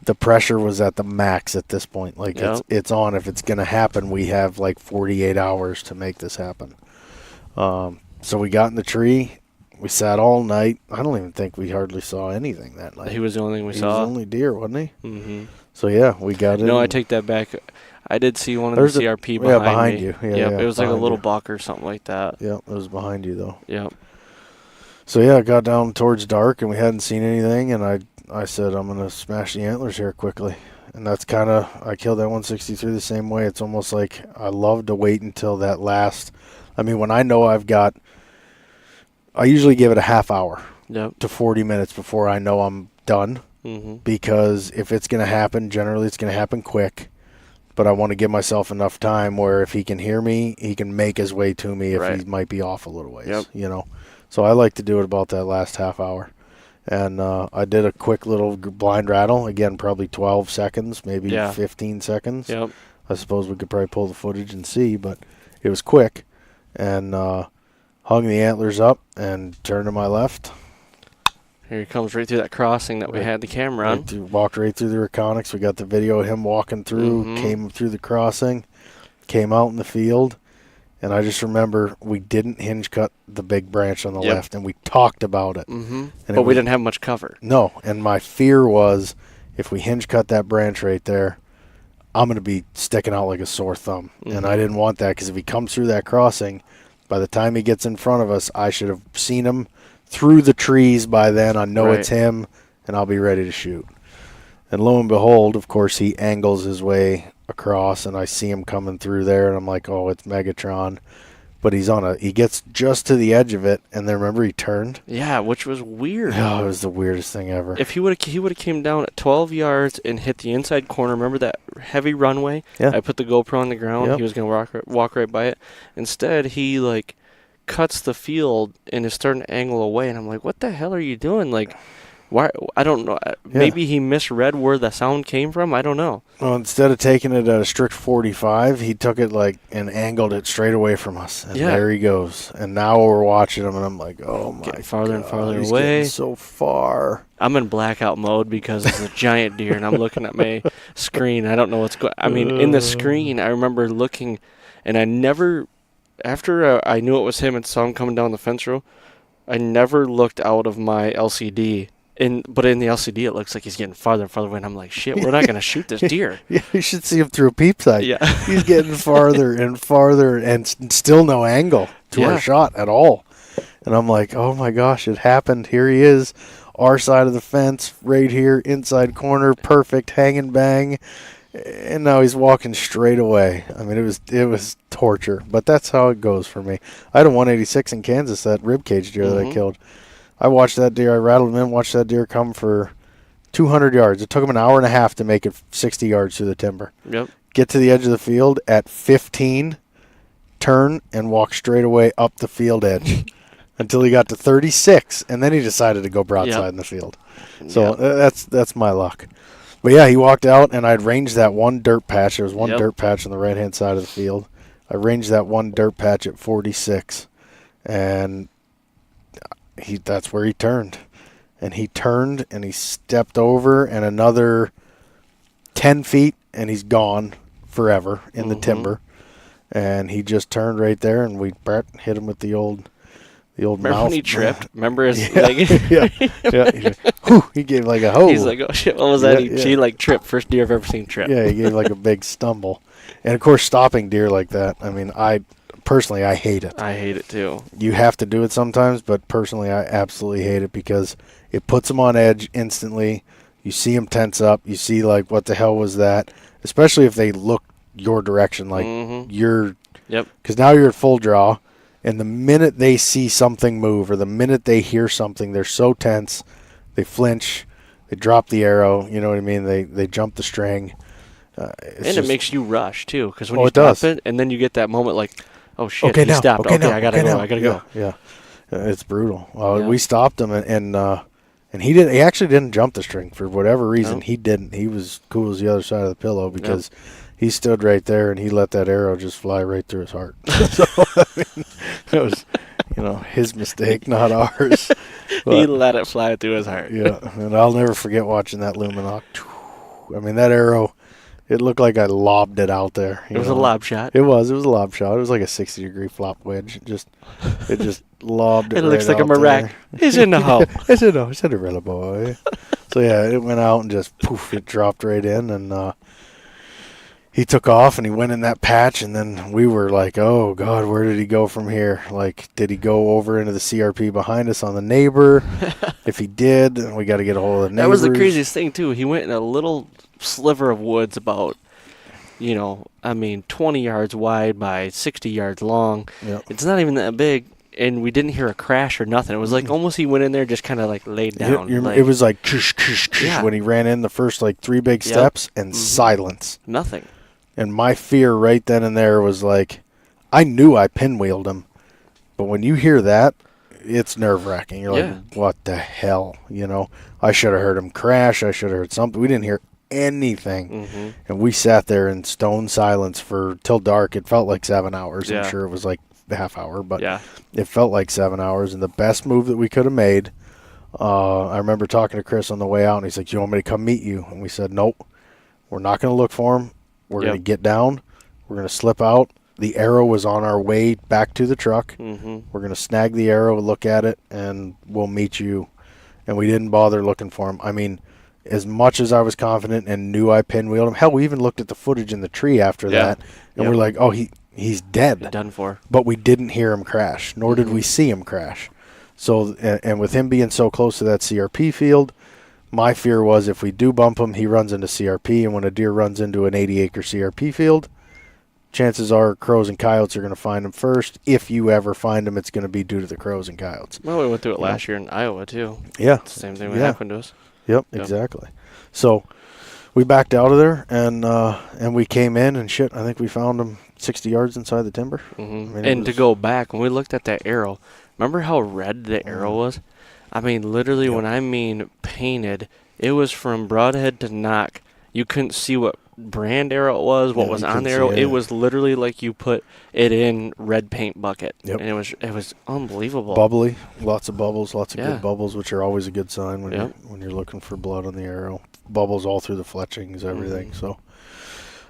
[SPEAKER 4] the pressure was at the max at this point. Like, it's on. If it's going to happen, we have, like, 48 hours to make this happen. So we got in the tree. We sat all night. I don't even think we hardly saw anything that night.
[SPEAKER 3] He was the only thing we saw.
[SPEAKER 4] He was the only deer, wasn't he?
[SPEAKER 3] Mm-hmm.
[SPEAKER 4] So, yeah, we got in.
[SPEAKER 3] No, I take that back. I did see one of the CRP behind me.
[SPEAKER 4] You.
[SPEAKER 3] It was like a little buck or something like that.
[SPEAKER 4] Yep, it was behind you, though.
[SPEAKER 3] Yep.
[SPEAKER 4] So, yeah, it got down towards dark, and we hadn't seen anything, and I said, I'm going to smash the antlers here quickly. And that's kind of, I killed that 163 the same way. It's almost like I love to wait until that last. I mean, when I know I usually give it a half hour to 40 minutes before I know I'm done. Mm-hmm. Because if it's going to happen, generally it's going to happen quick. But I want to give myself enough time where if he can hear me, he can make his way to me if he might be off a little ways, So I like to do it about that last half hour. And I did a quick little blind rattle. Again, probably 12 seconds, maybe 15 seconds.
[SPEAKER 3] Yep.
[SPEAKER 4] I suppose we could probably pull the footage and see, but it was quick. and hung the antlers up and turned to my left.
[SPEAKER 3] Here he comes right through that crossing that we had the camera on.
[SPEAKER 4] Walked right through the reconics. We got the video of him walking through, came through the crossing, came out in the field, and I just remember we didn't hinge cut the big branch on the left, and we talked about it.
[SPEAKER 3] But we didn't have much cover.
[SPEAKER 4] No, and my fear was if we hinge cut that branch right there, I'm going to be sticking out like a sore thumb. And I didn't want that because if he comes through that crossing, by the time he gets in front of us, I should have seen him through the trees by then. I know it's him, and I'll be ready to shoot. And lo and behold, of course, he angles his way across, and I see him coming through there, and I'm like, oh, it's Megatron. But he gets just to the edge of it, and then remember he turned?
[SPEAKER 3] Yeah, which was weird.
[SPEAKER 4] Oh, it was the weirdest thing ever.
[SPEAKER 3] If he would have came down at 12 yards and hit the inside corner, remember that heavy runway?
[SPEAKER 4] Yeah.
[SPEAKER 3] I put the GoPro on the ground.
[SPEAKER 4] Yep.
[SPEAKER 3] He was going to walk right by it. Instead, he cuts the field and is starting to angle away, and I'm like, what the hell are you doing? Why? I don't know. Maybe he misread where the sound came from. I don't know.
[SPEAKER 4] Well, instead of taking it at a strict 45, he took it and angled it straight away from us. And there he goes. And now we're watching him, and I'm like, oh my
[SPEAKER 3] getting farther and farther
[SPEAKER 4] he's
[SPEAKER 3] away.
[SPEAKER 4] Getting so far.
[SPEAKER 3] I'm in blackout mode because it's a giant deer, and I'm looking at my screen. I don't know what's going. I mean, in the screen, I remember looking, and I never, after I knew it was him and saw him coming down the fence row, I never looked out of my LCD. But in the LCD, it looks like he's getting farther and farther away, and I'm like, shit, we're not going to shoot this deer.
[SPEAKER 4] Yeah, you should see him through a peep sight.
[SPEAKER 3] Yeah.
[SPEAKER 4] He's getting farther and farther, and still no angle to our shot at all. And I'm like, oh my gosh, it happened. Here he is, our side of the fence, right here, inside corner, perfect, hang and bang. And now he's walking straight away. I mean, it was torture, but that's how it goes for me. I had a 186 in Kansas, that ribcage deer that I killed. I watched that deer. I rattled him in, watched that deer come for 200 yards. It took him an hour and a half to make it 60 yards through the timber.
[SPEAKER 3] Yep.
[SPEAKER 4] Get to the edge of the field at 15, turn, and walk straight away up the field edge until he got to 36, and then he decided to go broadside in the field. So that's my luck. But, yeah, he walked out, and I'd ranged that one dirt patch. There was one dirt patch on the right-hand side of the field. I ranged that one dirt patch at 46, and that's where he turned. And he turned, and he stepped over, and another 10 feet, and he's gone forever in the timber. And he just turned right there, and we hit him with the old
[SPEAKER 3] Remember
[SPEAKER 4] mouth.
[SPEAKER 3] when he tripped? Remember his leg?
[SPEAKER 4] He gave like a ho.
[SPEAKER 3] He's like, oh shit, what was that? He tripped. First deer I've ever seen trip.
[SPEAKER 4] Yeah, he gave like a big stumble. And of course, stopping deer like that, I mean, personally, I hate it.
[SPEAKER 3] I hate it too.
[SPEAKER 4] You have to do it sometimes, but personally, I absolutely hate it because it puts them on edge instantly. You see them tense up. You see, like, what the hell was that? Especially if they look your direction, like you're.
[SPEAKER 3] Yep.
[SPEAKER 4] Because now you're at full draw, and the minute they see something move or the minute they hear something, they're so tense, they flinch, they drop the arrow. You know what I mean? They jump the string.
[SPEAKER 3] It makes you rush too, because when you stop it, and then you get that moment like, oh shit, he stopped. Okay, I gotta go.
[SPEAKER 4] Yeah, it's brutal. We stopped him, and he didn't. He actually didn't jump the string for whatever reason. No. He didn't. He was cool as the other side of the pillow because he stood right there and he let that arrow just fly right through his heart. So I mean, it was, his mistake, not ours. But,
[SPEAKER 3] he let it fly through his heart.
[SPEAKER 4] Yeah, and I'll never forget watching that Luminok. I mean, that arrow. It looked like I lobbed it out there.
[SPEAKER 3] It was a lob shot.
[SPEAKER 4] It was a lob shot. It was like a 60-degree flop wedge. It just lobbed it.
[SPEAKER 3] It looks like a marac. It's in the hole.
[SPEAKER 4] It's in the rilla boy. So yeah, it went out and just poof, it dropped right in, and he took off and he went in that patch, and then we were like, oh God, where did he go from here? Like, did he go over into the CRP behind us on the neighbor? If he did, we got to get a hold of the neighbors.
[SPEAKER 3] That was the craziest thing too. He went in a little sliver of woods about 20 yards wide by 60 yards long.
[SPEAKER 4] Yep.
[SPEAKER 3] It's not even that big, and we didn't hear a crash or nothing. It was like almost he went in there just kind of like laid down.
[SPEAKER 4] It was like kush, kush, kush when he ran in the first like 3 big steps and silence.
[SPEAKER 3] Nothing.
[SPEAKER 4] And my fear right then and there was like, I knew I pinwheeled him, but when you hear that, it's nerve-wracking. You're like, what the hell? I should have heard him crash. I should have heard something. We didn't hear anything. And we sat there in stone silence till dark. It felt like 7 hours. I'm sure it was like half hour, but
[SPEAKER 3] Yeah.
[SPEAKER 4] it felt like 7 hours. And the best move that we could have made, I remember talking to Chris on the way out, and he's like, "You want me to come meet you?" And we said, "Nope, we're not going to look for him. We're going to get down. We're going to slip out. The arrow was on our way back to the truck.
[SPEAKER 3] Mm-hmm.
[SPEAKER 4] We're going to snag the arrow, look at it, and we'll meet you." And we didn't bother looking for him. I mean, as much as I was confident and knew I pinwheeled him, hell, we even looked at the footage in the tree after that, and we're like, "Oh, he's dead."
[SPEAKER 3] Done for.
[SPEAKER 4] But we didn't hear him crash, nor did we see him crash. So, and with him being so close to that CRP field, my fear was if we do bump him, he runs into CRP, and when a deer runs into an 80-acre CRP field, chances are crows and coyotes are going to find him first. If you ever find him, it's going to be due to the crows and coyotes.
[SPEAKER 3] Well, we went through it last year in Iowa, too.
[SPEAKER 4] Yeah.
[SPEAKER 3] It's the same thing that happened to us.
[SPEAKER 4] Yep, exactly. So we backed out of there, and we came in, and shit, I think we found him 60 yards inside the timber.
[SPEAKER 3] Mm-hmm.
[SPEAKER 4] I mean,
[SPEAKER 3] And to go back, when we looked at that arrow, remember how red the arrow was? I mean, literally, when I mean painted, it was from broadhead to knock. You couldn't see what brand arrow it was, what was on the arrow. It was literally like you put it in red paint bucket. Yep. And it was unbelievable.
[SPEAKER 4] Bubbly, lots of bubbles, lots of good bubbles, which are always a good sign when you're looking for blood on the arrow. Bubbles all through the fletchings, everything. Mm-hmm. So,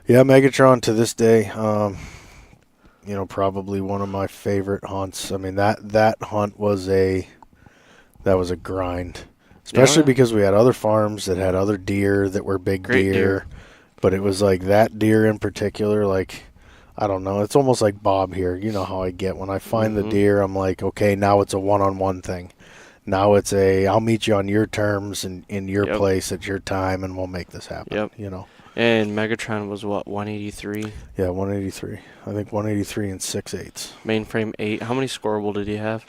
[SPEAKER 4] yeah, Megatron to this day, probably one of my favorite hunts. I mean, that hunt was a grind, especially because we had other farms that had other deer that were big deer. But it was like that deer in particular, like, I don't know. It's almost like Bob here. You know how I get. When I find the deer, I'm like, okay, now it's a one-on-one thing. Now it's I'll meet you on your terms and in your place at your time, and we'll make this happen. Yep.
[SPEAKER 3] And Megatron was what, 183?
[SPEAKER 4] Yeah, 183. I think 183 and 6/8.
[SPEAKER 3] Mainframe 8. How many scoreable did he have?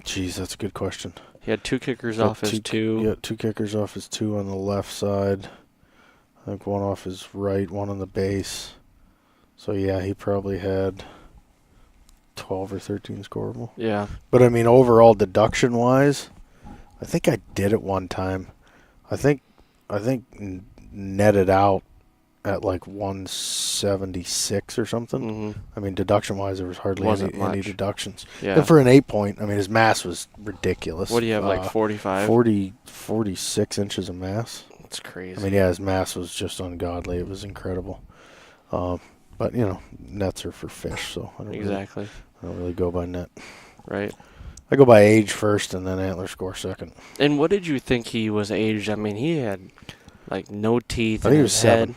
[SPEAKER 4] Geez, that's a good question.
[SPEAKER 3] He had 2 kickers off his 2.
[SPEAKER 4] Yeah, 2 kickers off his 2 on the left side. I think 1 off his right, 1 on the base. So, yeah, he probably had 12 or 13 scoreable.
[SPEAKER 3] Yeah.
[SPEAKER 4] But, I mean, overall, deduction-wise, I think I did it one time. I think netted out at like 176 or something. Mm-hmm. I mean, deduction-wise, there was hardly any deductions. Yeah. And for an 8-point, I mean, his mass was ridiculous.
[SPEAKER 3] What do you have, like 45?
[SPEAKER 4] 46 inches of mass.
[SPEAKER 3] That's crazy.
[SPEAKER 4] I mean, yeah, his mass was just ungodly. It was incredible. But, nets are for fish, so I don't really go by net.
[SPEAKER 3] Right.
[SPEAKER 4] I go by age first and then antler score second.
[SPEAKER 3] And what did you think he was aged? I mean, he had, like, no teeth
[SPEAKER 4] in his head.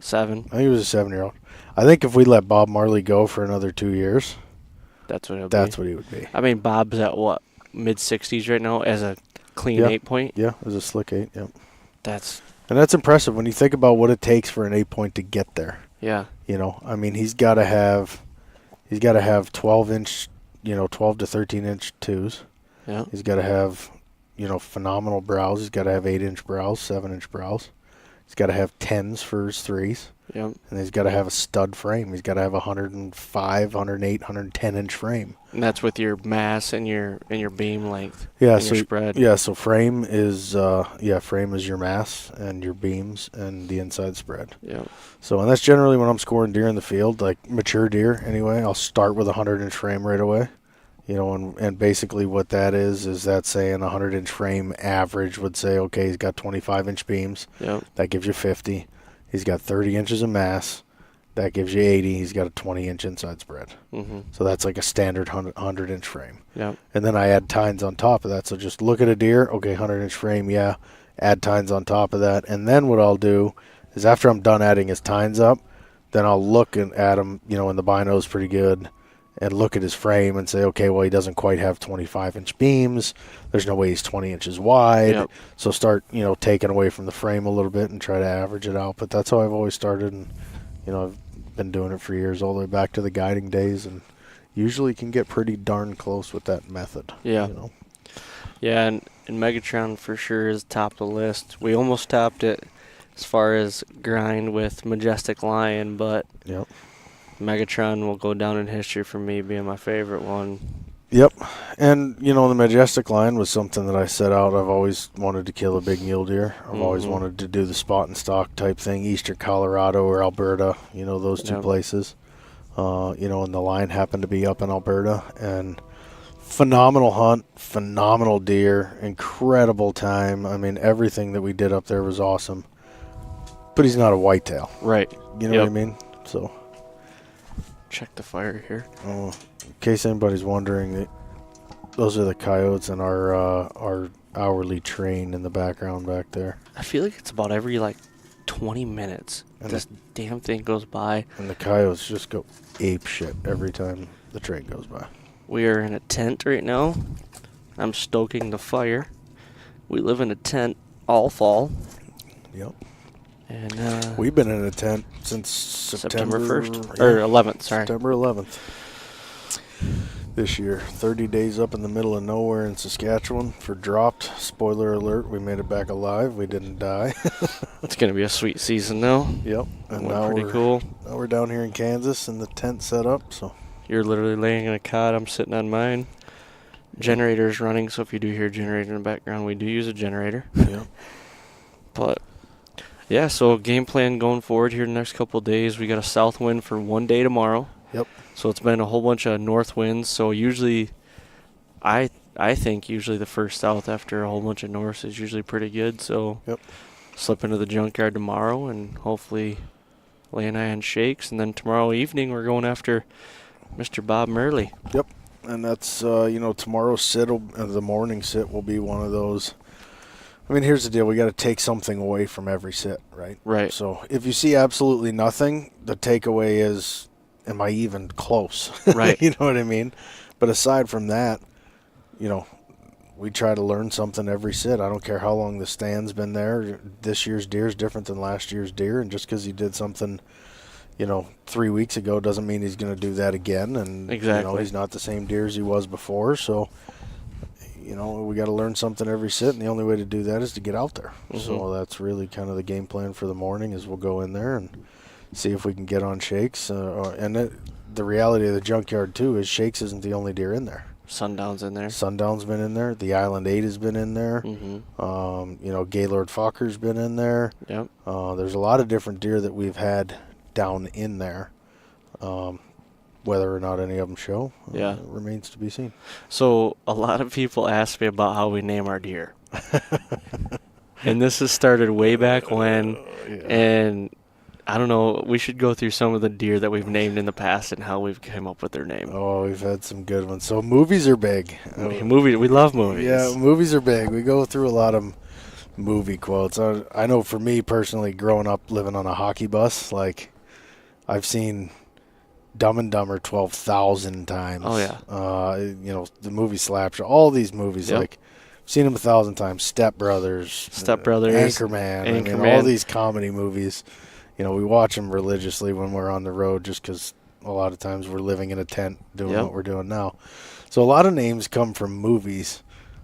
[SPEAKER 3] 7.
[SPEAKER 4] I think he was a 7-year-old. I think if we let Bob Marley go for another 2 years,
[SPEAKER 3] that's what he would be. I mean, Bob's at what, mid-60s right now as a clean 8-point?
[SPEAKER 4] Yeah, as a slick 8, yep.
[SPEAKER 3] That's
[SPEAKER 4] impressive when you think about what it takes for an 8-point to get there.
[SPEAKER 3] Yeah.
[SPEAKER 4] I mean, he's got to have 12-inch, 12 to 13-inch 2s.
[SPEAKER 3] Yeah.
[SPEAKER 4] He's got to have, phenomenal brows. He's got to have 8-inch brows, 7-inch brows. He's got to have 10s for his 3s.
[SPEAKER 3] Yep.
[SPEAKER 4] And he's got to have a stud frame. He's got to have a 105, 108, 110-inch frame.
[SPEAKER 3] And that's with your mass and your beam length.
[SPEAKER 4] Yeah,
[SPEAKER 3] and your spread.
[SPEAKER 4] Yeah, so frame is your mass and your beams and the inside spread.
[SPEAKER 3] Yeah.
[SPEAKER 4] So, and that's generally when I'm scoring deer in the field, like mature deer anyway. I'll start with a 100-inch frame right away. And basically what that is that's saying a 100-inch frame average would say, okay, he's got 25-inch beams.
[SPEAKER 3] Yep.
[SPEAKER 4] That gives you 50. He's got 30 inches of mass. That gives you 80. He's got a 20-inch inside spread. Mm-hmm. So that's like a standard 100-inch frame.
[SPEAKER 3] Yep.
[SPEAKER 4] And then I add tines on top of that. So just look at a deer. Okay, 100-inch frame, yeah. Add tines on top of that. And then what I'll do is after I'm done adding his tines up, then I'll look at him, and the bino's pretty good, and look at his frame and say, okay, well, he doesn't quite have 25-inch beams. There's no way he's 20 inches wide. Yep. So start, taking away from the frame a little bit and try to average it out. But that's how I've always started. And, I've been doing it for years, all the way back to the guiding days, and usually can get pretty darn close with that method.
[SPEAKER 3] Yeah. Yeah, and Megatron for sure is top of the list. We almost topped it as far as grind with Majestic Lion, but
[SPEAKER 4] yep.
[SPEAKER 3] Megatron will go down in history for me being my favorite one.
[SPEAKER 4] Yep. And, the Majestic Lion was something that I set out. I've always wanted to kill a big mule deer. I've always wanted to do the spot and stock type thing, eastern Colorado or Alberta, those two places. and the line happened to be up in Alberta. And phenomenal hunt, phenomenal deer, incredible time. I mean, everything that we did up there was awesome. But he's not a whitetail.
[SPEAKER 3] Right.
[SPEAKER 4] You know what I mean? So,
[SPEAKER 3] check the fire here.
[SPEAKER 4] in case anybody's wondering, those are the coyotes and our hourly train in the background back there.
[SPEAKER 3] I feel like it's about every 20 minutes
[SPEAKER 4] And
[SPEAKER 3] this damn thing goes by.
[SPEAKER 4] And the coyotes just go ape shit every time the train goes by.
[SPEAKER 3] We are in a tent right now. I'm stoking the fire. We live in a tent all fall.
[SPEAKER 4] Yep.
[SPEAKER 3] And
[SPEAKER 4] We've been in a tent since
[SPEAKER 3] September 1st.
[SPEAKER 4] yeah,
[SPEAKER 3] Or 11th, sorry.
[SPEAKER 4] September 11th. This year. 30 days up in the middle of nowhere in Saskatchewan for dropped. Spoiler alert, we made it back alive. We didn't die.
[SPEAKER 3] It's going to be a sweet season now.
[SPEAKER 4] Yep. And
[SPEAKER 3] Went
[SPEAKER 4] now
[SPEAKER 3] pretty cool.
[SPEAKER 4] Now we're down here in Kansas and the tent set up. So
[SPEAKER 3] You're literally laying in a cot. I'm sitting on mine. Generator's running, so if you do hear a generator in the background, we do use a generator.
[SPEAKER 4] Yep.
[SPEAKER 3] But, yeah, so game plan going forward here the next couple of days. We got a south wind for one day tomorrow.
[SPEAKER 4] Yep.
[SPEAKER 3] So it's been a whole bunch of north winds. So usually, I think usually the first south after a whole bunch of north is usually pretty good. So
[SPEAKER 4] Yep.
[SPEAKER 3] slip into the junkyard tomorrow and hopefully lay an eye on shakes. And then tomorrow evening we're going after Mr. Bob Murley.
[SPEAKER 4] Yep. And that's, tomorrow's sit, the morning sit will be one of those. I mean, here's the deal. We got to take something away from every sit, right?
[SPEAKER 3] Right.
[SPEAKER 4] So if you see absolutely nothing, the takeaway is, am I even close?
[SPEAKER 3] Right.
[SPEAKER 4] You know what I mean? But aside from that, we try to learn something every sit. I don't care how long the stand's been there. This year's deer is different than last year's deer. And just because he did something, 3 weeks ago doesn't mean he's going to do that again. And,
[SPEAKER 3] Exactly.
[SPEAKER 4] he's not the same deer as he was before. So, we got to learn something every sit. And the only way to do that is to get out there.
[SPEAKER 3] Mm-hmm.
[SPEAKER 4] So that's really kind of the game plan for the morning is we'll go in there and see if we can get on shakes. The reality of the junkyard, too, is shakes isn't the only deer in there.
[SPEAKER 3] Sundown's in there.
[SPEAKER 4] Sundown's been in there. The Island 8 has been in there.
[SPEAKER 3] Mm-hmm.
[SPEAKER 4] Gaylord Fokker's been in there.
[SPEAKER 3] Yep.
[SPEAKER 4] There's a lot of different deer that we've had down in there. Whether or not any of them show remains to be seen.
[SPEAKER 3] So a lot of people ask me about how we name our deer. And this has started way back when. And I don't know, we should go through some of the deer that we've named in the past and how we've come up with their name.
[SPEAKER 4] Oh, we've had some good ones. So movies are big.
[SPEAKER 3] We love movies.
[SPEAKER 4] Yeah, movies are big. We go through a lot of movie quotes. I know for me personally, growing up living on a hockey bus, I've seen Dumb and Dumber 12,000 times.
[SPEAKER 3] Oh, yeah.
[SPEAKER 4] The movie Slapshot, all these movies,
[SPEAKER 3] Yep.
[SPEAKER 4] I've seen them 1,000 times. Step Brothers, Anchorman. I mean, all these comedy movies. We watch them religiously when we're on the road just because a lot of times we're living in a tent doing what we're doing now. So a lot of names come from movies.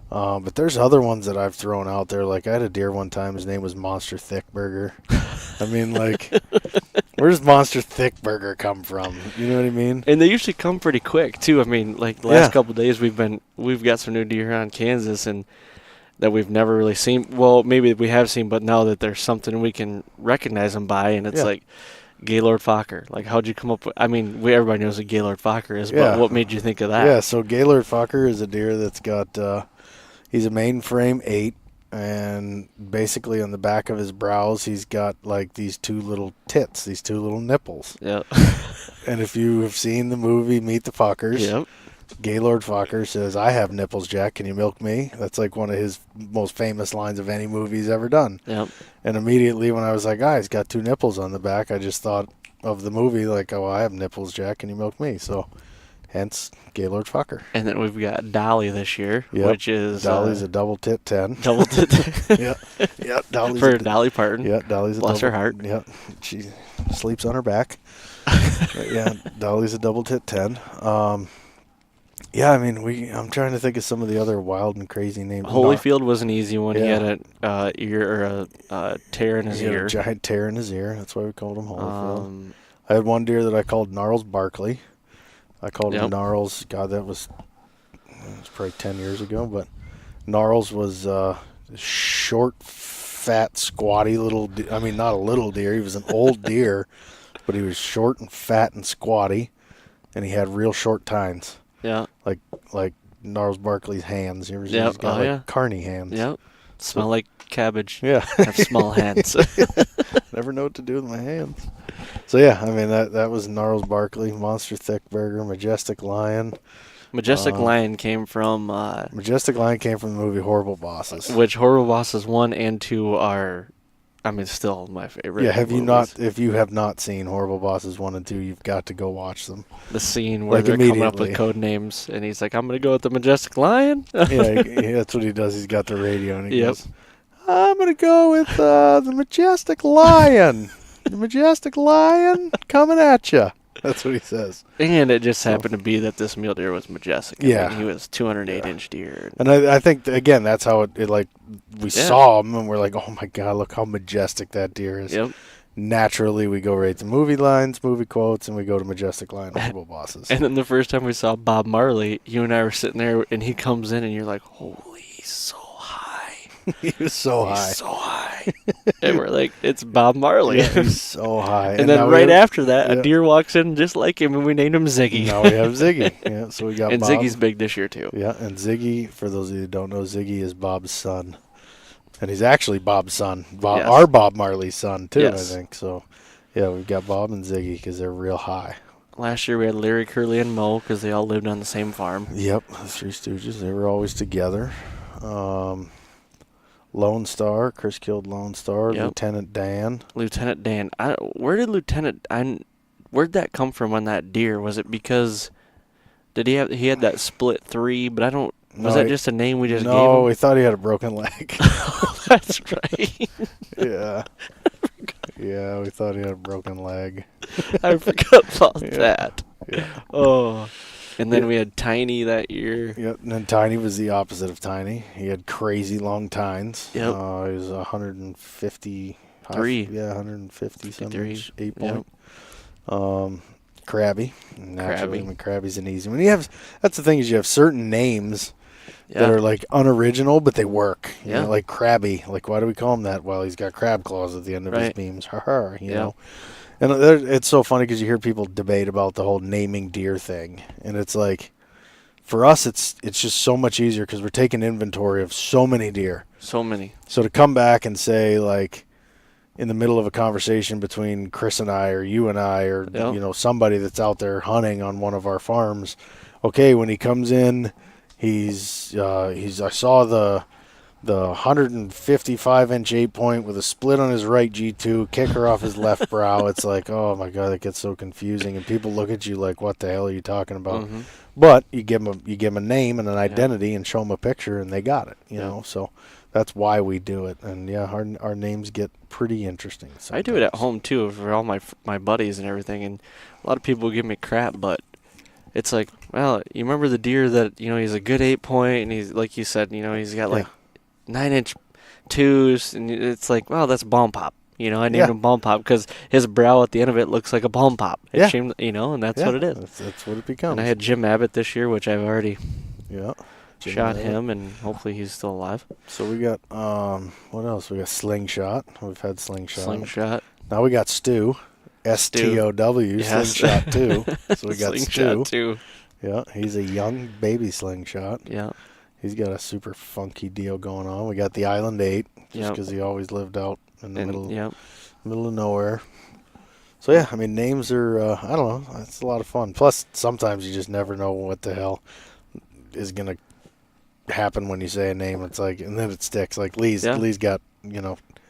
[SPEAKER 4] But there's other ones that I've thrown out there. I had a deer one time. His name was Monster Thickburger. I mean, where does Monster Thickburger come from? You know what I mean?
[SPEAKER 3] And they usually come pretty quick too. I mean, the last couple of days we've got some new deer here on Kansas and that we've never really seen. Well, maybe we have seen, but now that there's something we can recognize them by, and it's Gaylord Fokker. How'd you come up with? I mean, everybody knows what Gaylord Fokker is, but what made you think of that?
[SPEAKER 4] Yeah, so Gaylord Fokker is a deer that's got. He's a mainframe 8, and basically on the back of his brows, he's got these two little tits, these two little nipples.
[SPEAKER 3] Yep.
[SPEAKER 4] And if you have seen the movie Meet the Fockers, Gaylord Fokker says, "I have nipples, Jack. Can you milk me?" That's one of his most famous lines of any movie he's ever done.
[SPEAKER 3] Yep.
[SPEAKER 4] And immediately when I was like, he's got two nipples on the back, I just thought of the movie I have nipples, Jack. Can you milk me? So hence Gaylord Fokker.
[SPEAKER 3] And then we've got Dolly this year,
[SPEAKER 4] Yep.
[SPEAKER 3] which is
[SPEAKER 4] Dolly's a double tit 10.
[SPEAKER 3] double tit
[SPEAKER 4] Yeah, Dolly's
[SPEAKER 3] for Dolly Parton.
[SPEAKER 4] Yeah, Dolly's a
[SPEAKER 3] Bless
[SPEAKER 4] double,
[SPEAKER 3] her heart.
[SPEAKER 4] Yeah, she sleeps on her back. Yeah, Dolly's a double tit 10. I mean, I'm trying to think of some of the other wild and crazy names.
[SPEAKER 3] Holyfield was an easy one.
[SPEAKER 4] Yeah.
[SPEAKER 3] He had an ear or a tear in his ear.
[SPEAKER 4] A giant tear in his ear. That's why we called him Holyfield. I had one deer that I called Gnarls Barkley. I called him Gnarls. God, that was probably 10 years ago. But Gnarls was short, fat, squatty little. I mean, not a little deer. He was an old deer, but he was short and fat and squatty. and he had real short tines,
[SPEAKER 3] Yeah.
[SPEAKER 4] like Gnarls Barkley's hands. You ever see
[SPEAKER 3] Yep.
[SPEAKER 4] he's got
[SPEAKER 3] Oh,
[SPEAKER 4] like
[SPEAKER 3] yeah.
[SPEAKER 4] carny hands?
[SPEAKER 3] Yep. Smell like cabbage.
[SPEAKER 4] Yeah.
[SPEAKER 3] Have small hands.
[SPEAKER 4] Never know what to do with my hands. So yeah, I mean that was Gnarls Barkley, Monster Thick Burger, Majestic Lion.
[SPEAKER 3] Majestic Lion came from
[SPEAKER 4] Majestic Lion came from the movie Horrible Bosses.
[SPEAKER 3] which Horrible Bosses 1 and 2 are, I mean, still my favorite.
[SPEAKER 4] Yeah, have you
[SPEAKER 3] movies.
[SPEAKER 4] not? If you have not seen Horrible Bosses 1 and 2, you've got to go watch them.
[SPEAKER 3] The scene where
[SPEAKER 4] Like,
[SPEAKER 3] they're coming up
[SPEAKER 4] immediately.
[SPEAKER 3] with code names, and he's like, "I'm gonna go with the Majestic Lion."
[SPEAKER 4] Yeah, that's what he does. He's got the radio and he
[SPEAKER 3] Yep.
[SPEAKER 4] goes, "I'm gonna go with the Majestic Lion. The Majestic Lion coming at you." That's what he says.
[SPEAKER 3] And it just happened to be that this mule deer was majestic. I
[SPEAKER 4] Yeah.
[SPEAKER 3] mean, he was 208-inch deer.
[SPEAKER 4] And I think again that's how it like we
[SPEAKER 3] Yeah.
[SPEAKER 4] saw him and we're like, oh my god, look how majestic that deer is.
[SPEAKER 3] Yep.
[SPEAKER 4] Naturally, we go right to movie lines, movie quotes, and we go to Majestic Lion, Horrible Bosses.
[SPEAKER 3] And then the first time we saw Bob Marley, you and I were sitting there, and he comes in, and you're like, "Holy, he's so high!
[SPEAKER 4] He was so high.
[SPEAKER 3] He's so high!" And we're like, "It's Bob Marley."
[SPEAKER 4] Yeah, he's so high.
[SPEAKER 3] And then
[SPEAKER 4] now
[SPEAKER 3] right
[SPEAKER 4] we have,
[SPEAKER 3] after that,
[SPEAKER 4] yeah.
[SPEAKER 3] a deer walks in just like him, and we named him Ziggy.
[SPEAKER 4] now we have Ziggy. Yeah, so we got
[SPEAKER 3] And
[SPEAKER 4] Bob.
[SPEAKER 3] Ziggy's big this year too.
[SPEAKER 4] Yeah, and Ziggy, for those of you who don't know, Ziggy is Bob's son. And he's actually Bob's son.
[SPEAKER 3] Yes.
[SPEAKER 4] Our Bob Marley's son, too,
[SPEAKER 3] Yes.
[SPEAKER 4] I think. So, yeah, we've got Bob and Ziggy because they're real high.
[SPEAKER 3] Last year we had Larry, Curly, and Moe because they all lived on the same farm.
[SPEAKER 4] Yep, the Three Stooges. They were always together. Lone Star. Chris killed Lone Star.
[SPEAKER 3] Yep.
[SPEAKER 4] Lieutenant Dan.
[SPEAKER 3] Lieutenant Dan. Where'd that come from on that deer? Was it because he had that split 3? But I don't. Was that just a name we just gave
[SPEAKER 4] No,
[SPEAKER 3] him?
[SPEAKER 4] we thought he had a broken leg.
[SPEAKER 3] That's right.
[SPEAKER 4] Yeah. Yeah, we thought he had a broken leg.
[SPEAKER 3] I forgot about
[SPEAKER 4] Yeah.
[SPEAKER 3] that.
[SPEAKER 4] Yeah.
[SPEAKER 3] Oh. And then
[SPEAKER 4] Yeah.
[SPEAKER 3] we had Tiny that year.
[SPEAKER 4] Yep, and then Tiny was the opposite of Tiny. He had crazy long tines.
[SPEAKER 3] Yep.
[SPEAKER 4] He was 150.
[SPEAKER 3] 3.
[SPEAKER 4] Yeah, 150 something.
[SPEAKER 3] 53.
[SPEAKER 4] 8
[SPEAKER 3] Yep.
[SPEAKER 4] point. Crabby. Naturally,
[SPEAKER 3] Crabby.
[SPEAKER 4] I mean, Crabby's an easy one. That's the thing is you have certain names that
[SPEAKER 3] Yeah.
[SPEAKER 4] are like unoriginal, but they work. You
[SPEAKER 3] Yeah.
[SPEAKER 4] know, like Crabby. Like, why do we call him that? Well, he's got crab claws at the end of his
[SPEAKER 3] Right.
[SPEAKER 4] beams. You
[SPEAKER 3] Yeah.
[SPEAKER 4] know. And it's so funny because you hear people debate about the whole naming deer thing, and it's like, for us, it's just so much easier because we're taking inventory of so many deer.
[SPEAKER 3] So many.
[SPEAKER 4] So to come back and say, like, in the middle of a conversation between Chris and I, or you and I, or
[SPEAKER 3] Yep.
[SPEAKER 4] somebody that's out there hunting on one of our farms, okay, when he comes in, he's I saw the 155-inch 8-point with a split on his right G2, kicker off his left brow. It's like, oh my god, that gets so confusing, and people look at you like, what the hell are you talking about?
[SPEAKER 3] Mhm.
[SPEAKER 4] But you give them a name and an identity and show them a picture, and they got it. You
[SPEAKER 3] Yeah.
[SPEAKER 4] know, so that's why we do it. And yeah, our names get pretty interesting.
[SPEAKER 3] I do it at
[SPEAKER 4] sometimes.
[SPEAKER 3] home too for all my buddies and everything, and a lot of people give me crap, but it's like, well, you remember the deer that he's a good 8-point, and he's like you said, he's got like 9-inch 2s, and it's like, well, that's Bomb Pop. I named
[SPEAKER 4] Yeah.
[SPEAKER 3] him Bomb Pop because his brow at the end of it looks like a Bomb Pop.
[SPEAKER 4] Yeah.
[SPEAKER 3] And that's
[SPEAKER 4] Yeah,
[SPEAKER 3] what it is.
[SPEAKER 4] That's what it becomes.
[SPEAKER 3] And I had Jim Abbott this year, which I've already
[SPEAKER 4] yeah. Jim
[SPEAKER 3] shot
[SPEAKER 4] Abbott.
[SPEAKER 3] him, and hopefully he's still alive.
[SPEAKER 4] So we got what else? We got Slingshot. We've had Slingshot.
[SPEAKER 3] Slingshot.
[SPEAKER 4] Now we got Stu. STOW.
[SPEAKER 3] Yes.
[SPEAKER 4] Slingshot 2. So we got
[SPEAKER 3] Slingshot
[SPEAKER 4] Stu.
[SPEAKER 3] too.
[SPEAKER 4] Yeah, he's a young baby Slingshot.
[SPEAKER 3] Yeah.
[SPEAKER 4] He's got a super funky deal going on. We got the Island 8, just
[SPEAKER 3] Yep.
[SPEAKER 4] because he always lived out in the middle
[SPEAKER 3] Yep.
[SPEAKER 4] of nowhere. So yeah, I mean, names are I don't know, it's a lot of fun. Plus, sometimes you just never know what the hell is gonna happen when you say a name. It's like, and then it sticks. Like Lee's got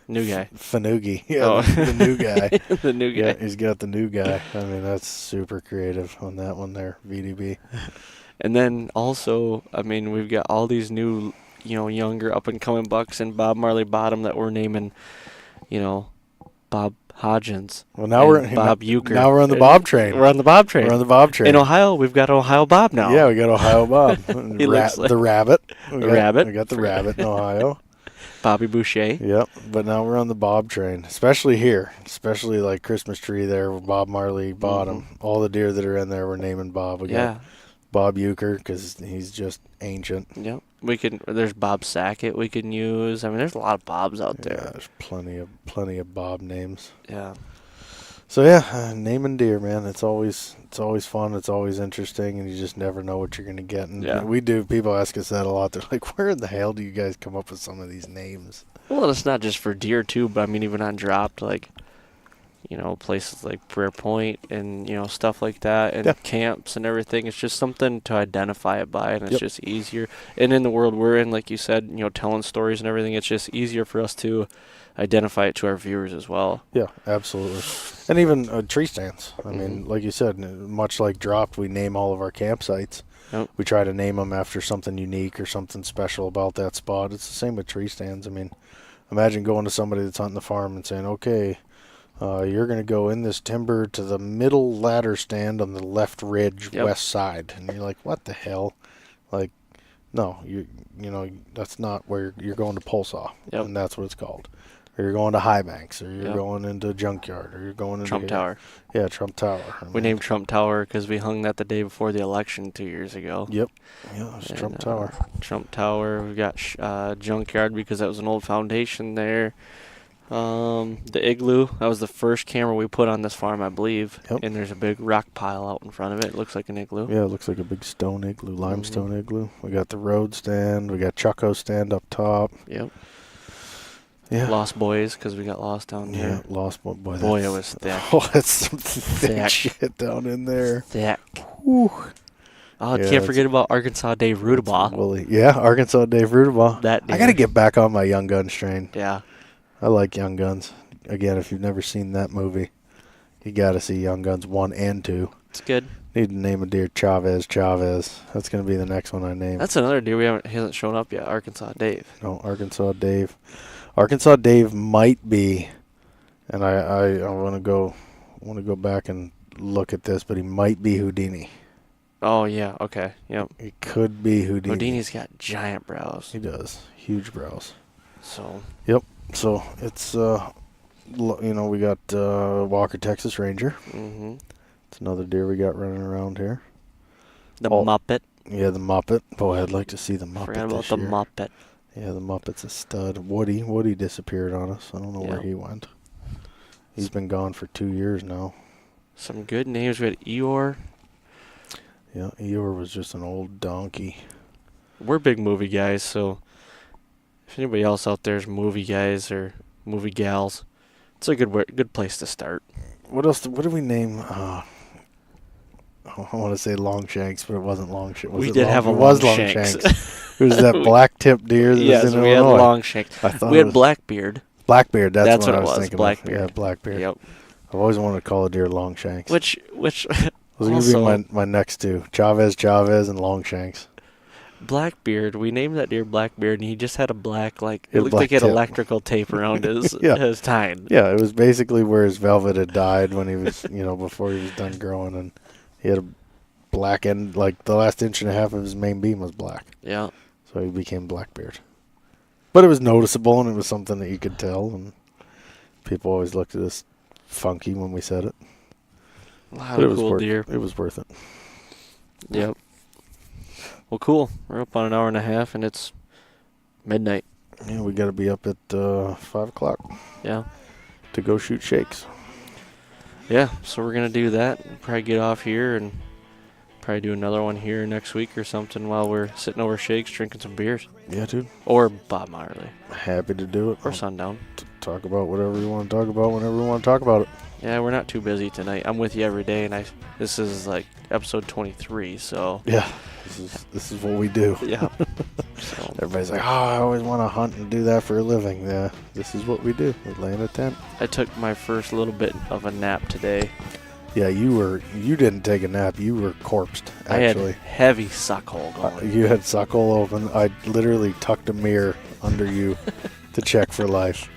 [SPEAKER 3] New guy.
[SPEAKER 4] Fanugi, yeah,
[SPEAKER 3] Oh.
[SPEAKER 4] the new guy.
[SPEAKER 3] The new guy.
[SPEAKER 4] Yeah, he's got the new guy. I mean, that's super creative on that one there, VDB.
[SPEAKER 3] And then also, I mean, we've got all these new, younger up and coming bucks, and Bob Marley Bottom that we're naming, Bob Hodgins.
[SPEAKER 4] Well, now
[SPEAKER 3] and Bob Euchre.
[SPEAKER 4] Now we're on the Bob train.
[SPEAKER 3] We're on the Bob train.
[SPEAKER 4] We're on the Bob train.
[SPEAKER 3] In Ohio, we've got Ohio Bob now.
[SPEAKER 4] Yeah, we got Ohio Bob.
[SPEAKER 3] He looks like-
[SPEAKER 4] the rabbit. We
[SPEAKER 3] rabbit.
[SPEAKER 4] got the rabbit in Ohio.
[SPEAKER 3] Bobby Boucher.
[SPEAKER 4] Yep, but now we're on the Bob train, especially here, especially like Christmas tree there with Bob Marley Bottom. All the deer that are in there, we're naming Bob. We
[SPEAKER 3] Yeah.
[SPEAKER 4] got Bob Euchre because he's just ancient.
[SPEAKER 3] Yep. There's Bob Sackett we can use. I mean, there's a lot of Bobs out
[SPEAKER 4] Yeah,
[SPEAKER 3] there.
[SPEAKER 4] there's plenty of Bob names.
[SPEAKER 3] Yeah.
[SPEAKER 4] So yeah, naming deer, man. It's always fun. It's always interesting, and you just never know what you're gonna get. And
[SPEAKER 3] Yeah.
[SPEAKER 4] we do. People ask us that a lot. They're like, "Where in the hell do you guys come up with some of these names?"
[SPEAKER 3] Well, it's not just for deer too, but I mean even on dropped, like, places like Prayer Point and stuff like that, and
[SPEAKER 4] Yeah.
[SPEAKER 3] camps and everything. It's just something to identify it by, and it's
[SPEAKER 4] Yep.
[SPEAKER 3] just easier. And in the world we're in, like you said, telling stories and everything, it's just easier for us to identify it to our viewers as well.
[SPEAKER 4] Yeah, absolutely. And even tree stands. I mean,
[SPEAKER 3] Mhm.
[SPEAKER 4] like you said, much like dropped, we name all of our campsites.
[SPEAKER 3] Yep.
[SPEAKER 4] We try to name them after something unique or something special about that spot. It's the same with tree stands. I mean, imagine going to somebody that's hunting the farm and saying, "Okay, you're going to go in this timber to the middle ladder stand on the left ridge,
[SPEAKER 3] Yep.
[SPEAKER 4] west side," and you're like, "What the hell?" Like, no, that's not where you're going to pole saw,
[SPEAKER 3] Yep.
[SPEAKER 4] and that's what it's called. Or you're going to high banks, or you're
[SPEAKER 3] Yep.
[SPEAKER 4] going into junkyard, or you're going into
[SPEAKER 3] Trump Tower.
[SPEAKER 4] Yeah, Trump Tower. I
[SPEAKER 3] We
[SPEAKER 4] mean,
[SPEAKER 3] named Trump Tower because we hung that the day before the election 2 years ago.
[SPEAKER 4] Yep. Yeah, it's
[SPEAKER 3] And,
[SPEAKER 4] Trump Tower.
[SPEAKER 3] Trump Tower. We got junkyard because that was an old foundation there. The igloo, that was the first camera we put on this farm, I believe.
[SPEAKER 4] Yep.
[SPEAKER 3] And there's a big rock pile out in front of it. It looks like an igloo.
[SPEAKER 4] Yeah, it looks like a big stone igloo, limestone
[SPEAKER 3] Mm-hmm.
[SPEAKER 4] igloo. We got the road stand. We got Chucko stand up top.
[SPEAKER 3] Yep.
[SPEAKER 4] Yeah.
[SPEAKER 3] Lost Boys because we got lost down
[SPEAKER 4] Yeah,
[SPEAKER 3] there.
[SPEAKER 4] lost boy.
[SPEAKER 3] Boy,
[SPEAKER 4] that's-
[SPEAKER 3] it was thick.
[SPEAKER 4] Oh, that's some thick
[SPEAKER 3] Thick.
[SPEAKER 4] shit down in there.
[SPEAKER 3] Thick.
[SPEAKER 4] Whew.
[SPEAKER 3] Oh,
[SPEAKER 4] Yeah,
[SPEAKER 3] can't forget about Arkansas Dave Rudabaugh.
[SPEAKER 4] Willie. Yeah, Arkansas Dave Rudabaugh.
[SPEAKER 3] That
[SPEAKER 4] I got to
[SPEAKER 3] deer.
[SPEAKER 4] get back on my Young Guns train.
[SPEAKER 3] Yeah.
[SPEAKER 4] I like Young Guns. Again, if you've never seen that movie, you got to see Young Guns 1 and 2.
[SPEAKER 3] It's good.
[SPEAKER 4] Need to name a deer Chavez. That's going to be the next one I name.
[SPEAKER 3] That's another deer he hasn't shown up yet, Arkansas Dave.
[SPEAKER 4] No, Arkansas Dave. Arkansas Dave might be, and I want to go back and look at this, but he might be Houdini.
[SPEAKER 3] Oh, yeah. Okay. Yep.
[SPEAKER 4] He could be Houdini.
[SPEAKER 3] Houdini's got giant brows.
[SPEAKER 4] He does. Huge brows.
[SPEAKER 3] So,
[SPEAKER 4] So it's we got Walker Texas Ranger.
[SPEAKER 3] mm-hmm.
[SPEAKER 4] It's another deer we got running around here.
[SPEAKER 3] The
[SPEAKER 4] Oh,
[SPEAKER 3] Muppet.
[SPEAKER 4] Yeah, the Muppet. Boy, I'd like to see the Muppet.
[SPEAKER 3] Forgot about
[SPEAKER 4] this
[SPEAKER 3] the
[SPEAKER 4] year.
[SPEAKER 3] Muppet.
[SPEAKER 4] Yeah, the Muppet's a stud. Woody disappeared on us. I don't know where
[SPEAKER 3] Yeah.
[SPEAKER 4] he went. He's been gone for 2 years now.
[SPEAKER 3] Some good names. We had Eeyore.
[SPEAKER 4] Yeah, Eeyore was just an old donkey.
[SPEAKER 3] We're big movie guys, so if anybody else out there is movie guys or movie gals, it's a good place to start.
[SPEAKER 4] What else? What did we name? I want to say Longshanks, but it wasn't Longshanks.
[SPEAKER 3] We did have a
[SPEAKER 4] It was
[SPEAKER 3] Longshanks.
[SPEAKER 4] It was that black-tipped deer that
[SPEAKER 3] Yes,
[SPEAKER 4] was in
[SPEAKER 3] we had
[SPEAKER 4] Illinois.
[SPEAKER 3] Longshanks.
[SPEAKER 4] I thought
[SPEAKER 3] We
[SPEAKER 4] it
[SPEAKER 3] had
[SPEAKER 4] was
[SPEAKER 3] Blackbeard,
[SPEAKER 4] Blackbeard. That's
[SPEAKER 3] what
[SPEAKER 4] what I
[SPEAKER 3] it
[SPEAKER 4] was
[SPEAKER 3] was,
[SPEAKER 4] thinking
[SPEAKER 3] Blackbeard.
[SPEAKER 4] of. Yeah, Blackbeard.
[SPEAKER 3] Yep.
[SPEAKER 4] I've always wanted to call a deer Longshanks.
[SPEAKER 3] Which
[SPEAKER 4] Those are going
[SPEAKER 3] also,
[SPEAKER 4] to be my next two. Chavez, and Longshanks.
[SPEAKER 3] Blackbeard, we named that deer Blackbeard, and he just had a black,
[SPEAKER 4] He
[SPEAKER 3] it
[SPEAKER 4] had
[SPEAKER 3] looked
[SPEAKER 4] black
[SPEAKER 3] like he had
[SPEAKER 4] tip.
[SPEAKER 3] electrical tape around his
[SPEAKER 4] Yeah.
[SPEAKER 3] his tine.
[SPEAKER 4] Yeah, it was basically where his velvet had died when he was, before he was done growing, and he had a black end, like the last inch and a half of his main beam was black.
[SPEAKER 3] Yeah.
[SPEAKER 4] So he became Blackbeard. But it was noticeable, and it was something that you could tell, and people always looked at us funky when we said it.
[SPEAKER 3] A lot
[SPEAKER 4] But it
[SPEAKER 3] of
[SPEAKER 4] was
[SPEAKER 3] cool
[SPEAKER 4] worth
[SPEAKER 3] deer.
[SPEAKER 4] It was worth it.
[SPEAKER 3] Yep. Well, cool. We're up on an hour and a half, and it's midnight.
[SPEAKER 4] Yeah, we got to be up at 5 o'clock
[SPEAKER 3] Yeah.
[SPEAKER 4] to go shoot shakes.
[SPEAKER 3] Yeah, so we're going to do that. We'll probably get off here and probably do another one here next week or something while we're sitting over shakes, drinking some beers.
[SPEAKER 4] Yeah, dude.
[SPEAKER 3] Or Bob Marley.
[SPEAKER 4] Happy to do it.
[SPEAKER 3] Or Sundown.
[SPEAKER 4] Talk about whatever you want to talk about whenever you want to talk about it.
[SPEAKER 3] Yeah, we're not too busy tonight. I'm with you every day, and this is like episode 23, so
[SPEAKER 4] Yeah, this is what we do.
[SPEAKER 3] yeah. So,
[SPEAKER 4] Everybody's like, I always want to hunt and do that for a living. Yeah, this is what we do. We lay in a tent.
[SPEAKER 3] I took my first little bit of a nap today.
[SPEAKER 4] Yeah, you didn't take a nap. You were corpsed, actually.
[SPEAKER 3] I had heavy suck hole going.
[SPEAKER 4] You had suck hole open. I literally tucked a mirror under you to check for life.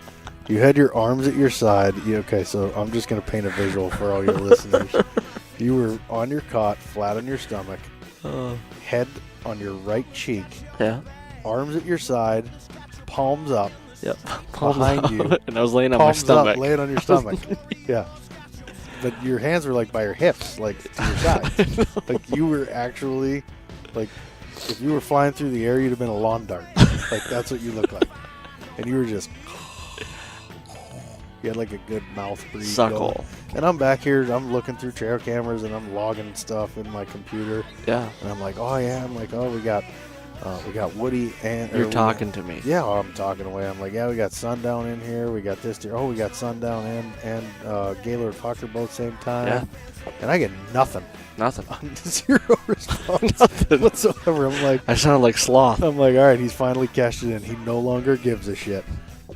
[SPEAKER 4] You had your arms at your side. Okay, so I'm just going to paint a visual for all your listeners. You were on your cot, flat on your stomach, head on your right cheek,
[SPEAKER 3] Yeah.
[SPEAKER 4] arms at your side, palms up,
[SPEAKER 3] Yep.
[SPEAKER 4] behind you.
[SPEAKER 3] And I was laying on my
[SPEAKER 4] Palms
[SPEAKER 3] stomach.
[SPEAKER 4] up, laying on your stomach. Yeah. But your hands were like by your hips, like to your side. Like you were actually, like, if you were flying through the air, you'd have been a lawn dart. Like that's what you looked like. And you were just, He had like a good mouth breed.
[SPEAKER 3] Suckle.
[SPEAKER 4] Going. And I'm back here. I'm looking through trail cameras and I'm logging stuff in my computer.
[SPEAKER 3] Yeah.
[SPEAKER 4] And I'm like, oh yeah. I'm like, oh, we got Woody and.
[SPEAKER 3] You're talking to me.
[SPEAKER 4] Yeah, I'm talking away. I'm like, yeah, we got Sundown in here. We got this deer. Oh, we got Sundown and Gaylord Fokker both same time.
[SPEAKER 3] Yeah.
[SPEAKER 4] And I get nothing.
[SPEAKER 3] Nothing.
[SPEAKER 4] Zero response
[SPEAKER 3] Nothing.
[SPEAKER 4] whatsoever. I'm like,
[SPEAKER 3] I sound like sloth.
[SPEAKER 4] all right, he's finally cashed it in. He no longer gives a shit.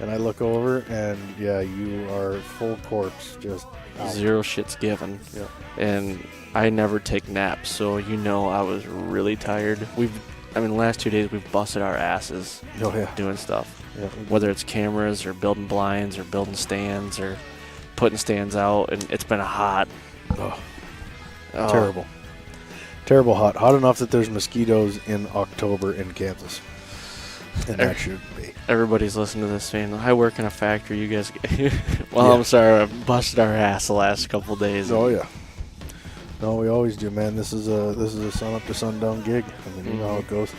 [SPEAKER 4] And I look over, and yeah, you are full corpse, just out.
[SPEAKER 3] Zero shits given.
[SPEAKER 4] Yeah.
[SPEAKER 3] And I never take naps, so I was really tired. The last 2 days we've busted our asses
[SPEAKER 4] Oh yeah.
[SPEAKER 3] doing stuff.
[SPEAKER 4] Yeah.
[SPEAKER 3] Whether it's cameras or building blinds or building stands or putting stands out, and it's been hot.
[SPEAKER 4] Oh,
[SPEAKER 3] Oh,
[SPEAKER 4] terrible. Terrible hot. Hot enough that there's mosquitoes in October in Kansas. And that should be.
[SPEAKER 3] Everybody's listening to this saying, I work in a factory, you guys well,
[SPEAKER 4] Yeah.
[SPEAKER 3] I'm sorry, I busted our ass the last couple of days.
[SPEAKER 4] Oh yeah. No, we always do, man. This is a sun up to sundown gig. I mean, you know how it goes.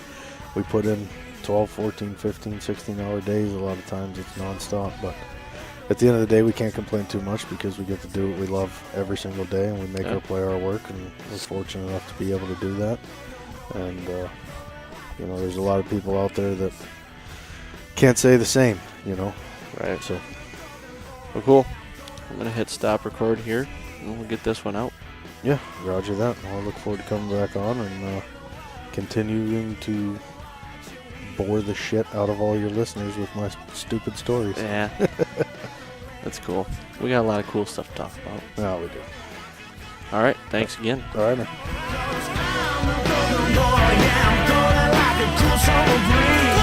[SPEAKER 4] We put in 12, 14, 15, 16-hour days. A lot of times it's nonstop, but at the end of the day, we can't complain too much because we get to do what we love every single day, and we make our play our work, and we're fortunate enough to be able to do that. And there's a lot of people out there that can't say the same,
[SPEAKER 3] Right.
[SPEAKER 4] So,
[SPEAKER 3] Well, cool. I'm going to hit stop record here, and we'll get this one out.
[SPEAKER 4] yeah, roger that. I'll look forward to coming back on and continuing to bore the shit out of all your listeners with my stupid stories.
[SPEAKER 3] Yeah. That's cool. We got a lot of cool stuff to talk about.
[SPEAKER 4] Yeah, we do.
[SPEAKER 3] All right. Thanks again.
[SPEAKER 4] All right, man.
[SPEAKER 1] I'm going like a cool summer breeze.